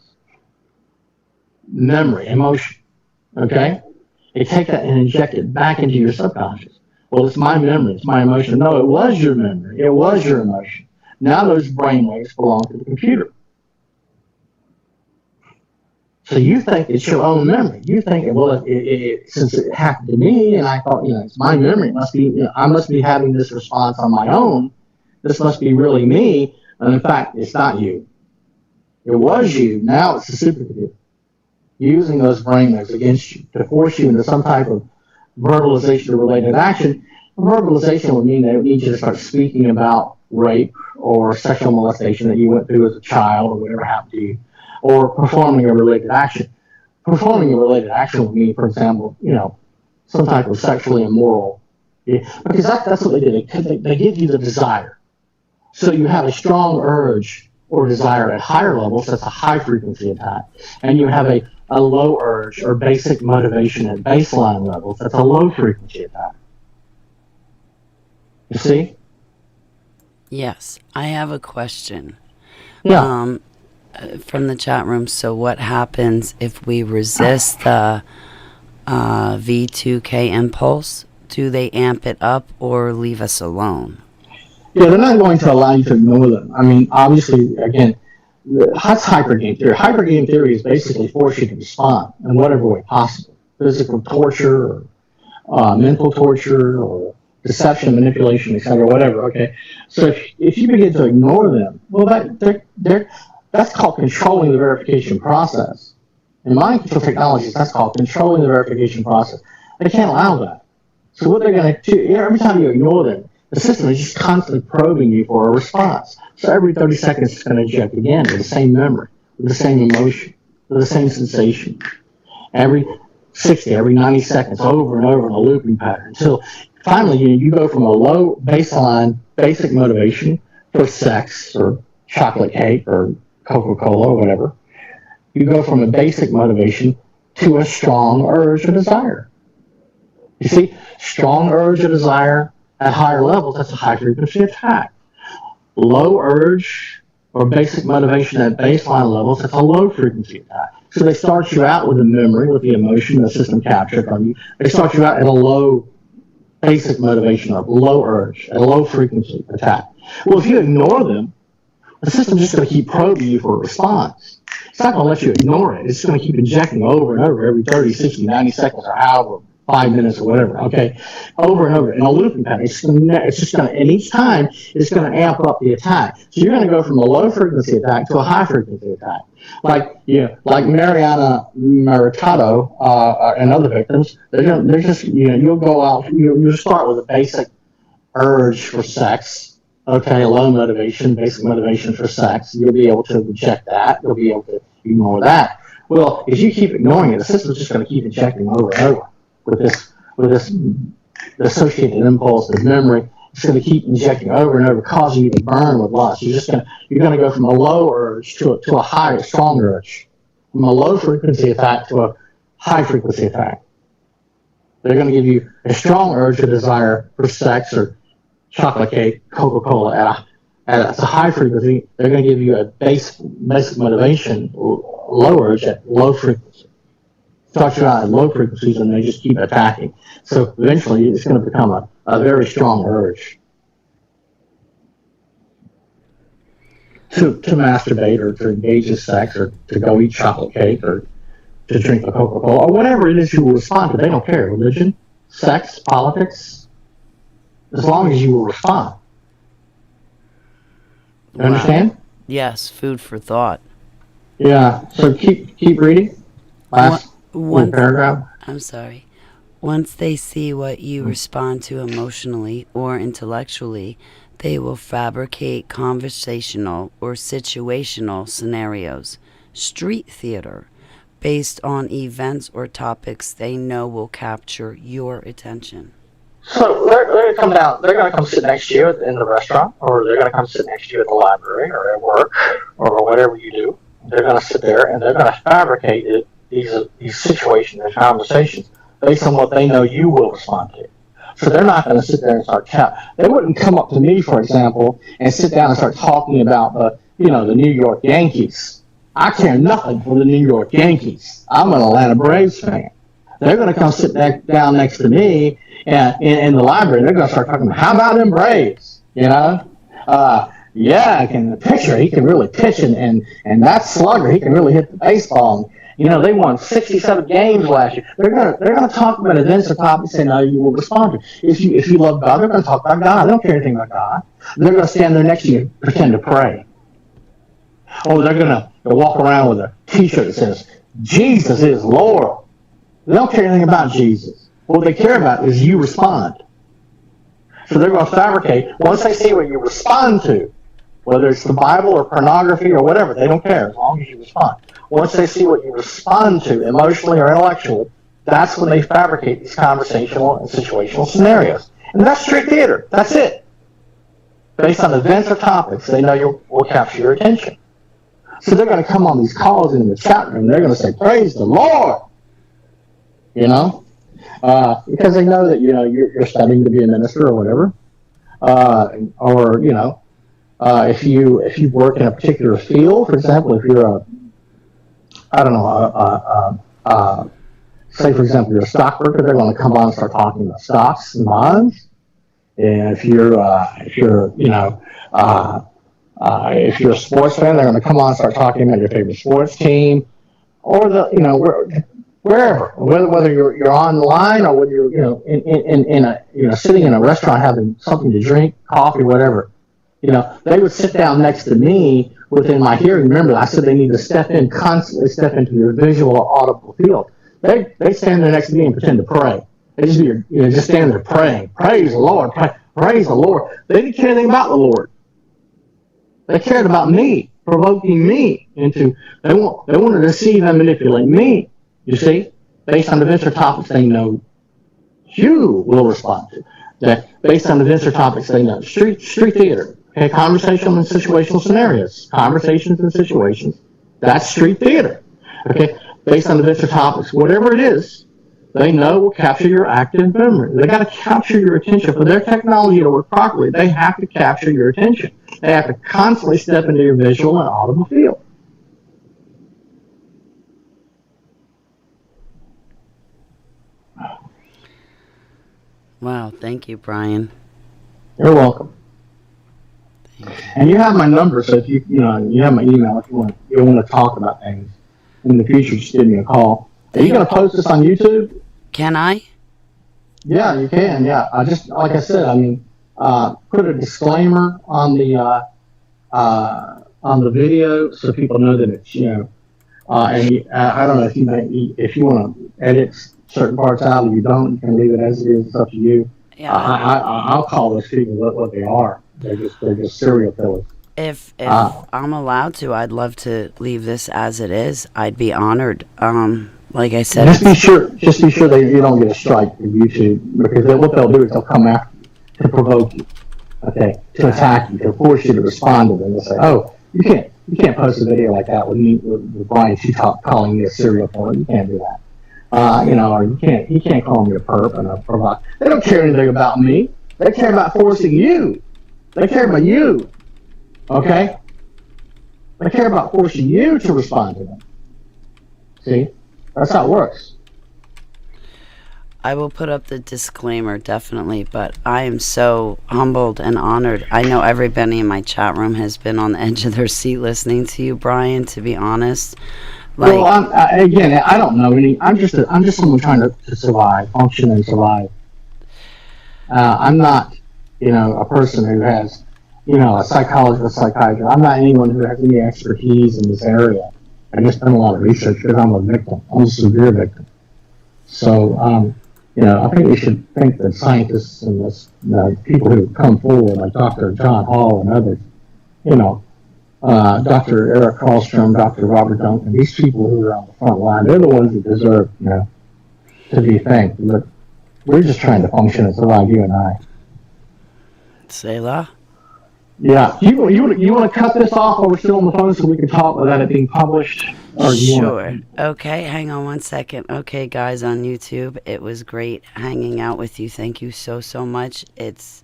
memory, emotion. Okay? They take that and inject it back into your subconscious. Well, it's my memory, it's my emotion. No, it was your memory, it was your emotion. Now those brainwaves belong to the computer. So you think it's your own memory. You think, well, since it happened to me, and I thought, it's my memory. It must be, I must be having this response on my own. This must be really me. And in fact, it's not you. It was you. Now it's the supercomputer using those brainwaves against you to force you into some type of verbalization-related action. Verbalization would mean they would need you to start speaking about rape or sexual molestation that you went through as a child or whatever happened to you, or performing a related action. Performing a related action would mean, for example, some type of sexually immoral, because that's what they do. They give you the desire. So you have a strong urge or desire at higher levels, that's a high frequency attack, and you have a low urge or basic motivation at baseline levels, that's a low frequency attack. You see? Yes, I have a question. Yeah. From the chat room. So what happens if we resist the V2K impulse? Do they amp it up or leave us alone? Yeah, they're not going to allow you to ignore them. I mean, obviously, again, that's hypergame theory. Hypergame theory is basically force you to respond in whatever way possible. Physical torture, or mental torture, or deception, manipulation, etc., whatever, okay? So if you begin to ignore them, well, that's called controlling the verification process. In mind control technologies, that's called controlling the verification process. They can't allow that. So what they're going to do, every time you ignore them, the system is just constantly probing you for a response. So every 30 seconds, it's going to inject again with the same memory, with the same emotion, with the same sensation. Every 60, every 90 seconds, over and over in a looping pattern, until finally you go from a low baseline, basic motivation for sex or chocolate cake or Coca-Cola or whatever. You go from a basic motivation to a strong urge or desire. You see, strong urge or desire at higher levels, that's a high frequency attack. Low urge or basic motivation at baseline levels, that's a low frequency attack. So they start you out with the memory, with the emotion the system captured from you. They start you out at a low basic motivation, or low urge, at a low frequency attack. Well, if you ignore them, the system's just going to keep probing you for a response. It's not going to let you ignore it. It's going to keep injecting over and over every 30, 60, 90 seconds or however, 5 minutes or whatever, okay? Over and over in a looping pattern. It's just going to, and each time, it's going to amp up the attack. So you're going to go from a low frequency attack to a high frequency attack. Like Mariana Maritado and other victims, they're just, you'll go out, you'll start with a basic urge for sex. Okay, low motivation, basic motivation for sex. You'll be able to reject that. You'll be able to ignore that. Well, if you keep ignoring it, the system's just going to keep injecting over and over with this associated impulse, this memory. It's going to keep injecting over and over, causing you to burn with lust. You're going to go from a low urge to a high, strong urge, from a low frequency attack to a high frequency attack. They're going to give you a strong urge or desire for sex or chocolate cake, Coca-Cola at a high frequency. They're going to give you a basic motivation, low urge at low frequency. Start you out at low frequencies and they just keep attacking. So eventually it's going to become a very strong urge to masturbate or to engage in sex or to go eat chocolate cake or to drink a Coca-Cola or whatever it is you will respond to. They don't care. Religion, sex, politics, as long as you will respond. You understand? Yes, food for thought. Yeah, so keep reading. Last paragraph. I'm sorry. Once they see what you respond to emotionally or intellectually, they will fabricate conversational or situational scenarios, street theater, based on events or topics they know will capture your attention. So they're going to come down. They're going to come sit next to you in the restaurant, or they're going to come sit next to you at the library, or at work, or whatever you do. They're going to sit there and they're going to fabricate these situations and conversations based on what they know you will respond to. So they're not going to sit there and start chatting. They wouldn't come up to me, for example, and sit down and start talking about the New York Yankees. I care nothing for the New York Yankees. I'm an Atlanta Braves fan. They're going to come sit down next to me in the library. They're going to start talking about, how about them Braves? Yeah, the pitcher, he can really pitch, and that slugger, he can really hit the baseball. They won 67 games last year. They're gonna talk about events or topics they know you will respond to. If you love God, they're gonna talk about God. They don't care anything about God. They're gonna stand there next to you and pretend to pray. Or they're gonna walk around with a T-shirt that says, Jesus is Lord. They don't care anything about Jesus. What they care about is you respond. So they're going to fabricate. Once they see what you respond to, whether it's the Bible or pornography or whatever, they don't care as long as you respond. Once they see what you respond to, emotionally or intellectually, that's when they fabricate these conversational and situational scenarios. And that's street theater. That's it. Based on events or topics, they know will capture your attention. So they're going to come on these calls in the chat room. They're going to say, praise the Lord. Because they know that, you're studying to be a minister or whatever. If you work in a particular field, for example, if you're say for example you're a stockbroker, they're going to come on and start talking about stocks and bonds. And if you're a sports fan, they're going to come on and start talking about your favorite sports team, or wherever, whether you're online or whether you're sitting in a restaurant having something to drink, coffee, whatever. They would sit down next to me within my hearing. Remember, I said they need to constantly step into your visual or audible field. They stand there next to me and pretend to pray. They just stand there praying. Praise the Lord. Praise the Lord. They didn't care anything about the Lord. They cared about me, provoking me into. They wanted to deceive and manipulate me. You see, based on events or topics they know you will respond to. That based on events or topics they know. Street theater. Okay, conversational and situational scenarios. Conversations and situations. That's street theater. Okay, based on events or topics, whatever it is, they know will capture your active memory. They got to capture your attention. For their technology to work properly, they have to capture your attention. They have to constantly step into your visual and audible field. Wow, thank you, Brian. You're welcome. And you have my number, so if you have my email if you want to talk about things in the future, just give me a call. Are you going to post this on YouTube? Can I? Yeah, you can. Yeah, just like I said, put a disclaimer on the video so people know that it's and I don't know if you want to edit certain parts out, or you don't. You can leave it as it is. It's up to you. Yeah. I'll call those people what they are. They're just serial killers. If I'm allowed to, I'd love to leave this as it is. I'd be honored. Like I said, just be sure that you don't get a strike from YouTube, because what they'll do is they'll come after you to provoke you, okay, to attack you, to force you to respond to them. They'll say, "Oh, you can't post a video like that with Brian Cheetah calling me a serial killer. You can't do that." Or you can't call me a perp and a provocateur. They don't care anything about me. They care about forcing you. They care about you. Okay? They care about forcing you to respond to them. See? That's how it works. I will put up the disclaimer, definitely, but I am so humbled and honored. I know everybody in my chat room has been on the edge of their seat listening to you, Brian, to be honest. Well, again, I don't know any. I'm just someone trying to survive, function, and survive. I'm not, a person who has, a psychologist, a psychiatrist. I'm not anyone who has any expertise in this area. I just done a lot of research because I'm a victim. I'm a severe victim. So, I think we should think that scientists and people who come forward, like Dr. John Hall and others, Dr. Eric Karlstrom, Dr. Robert Duncan, these people who are on the front line, they're the ones that deserve, to be thanked. But we're just trying to function and survive, you and I. Selah? Yeah. You want to cut this off while we're still on the phone so we can talk without it being published? Or Sure. Okay, hang on one second. Okay, guys on YouTube, it was great hanging out with you. Thank you so much. It's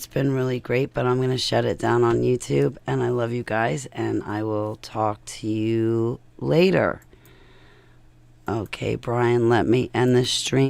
been really great, but I'm going to shut it down on YouTube, and I love you guys, and I will talk to you later. Okay, Brian, let me end the stream.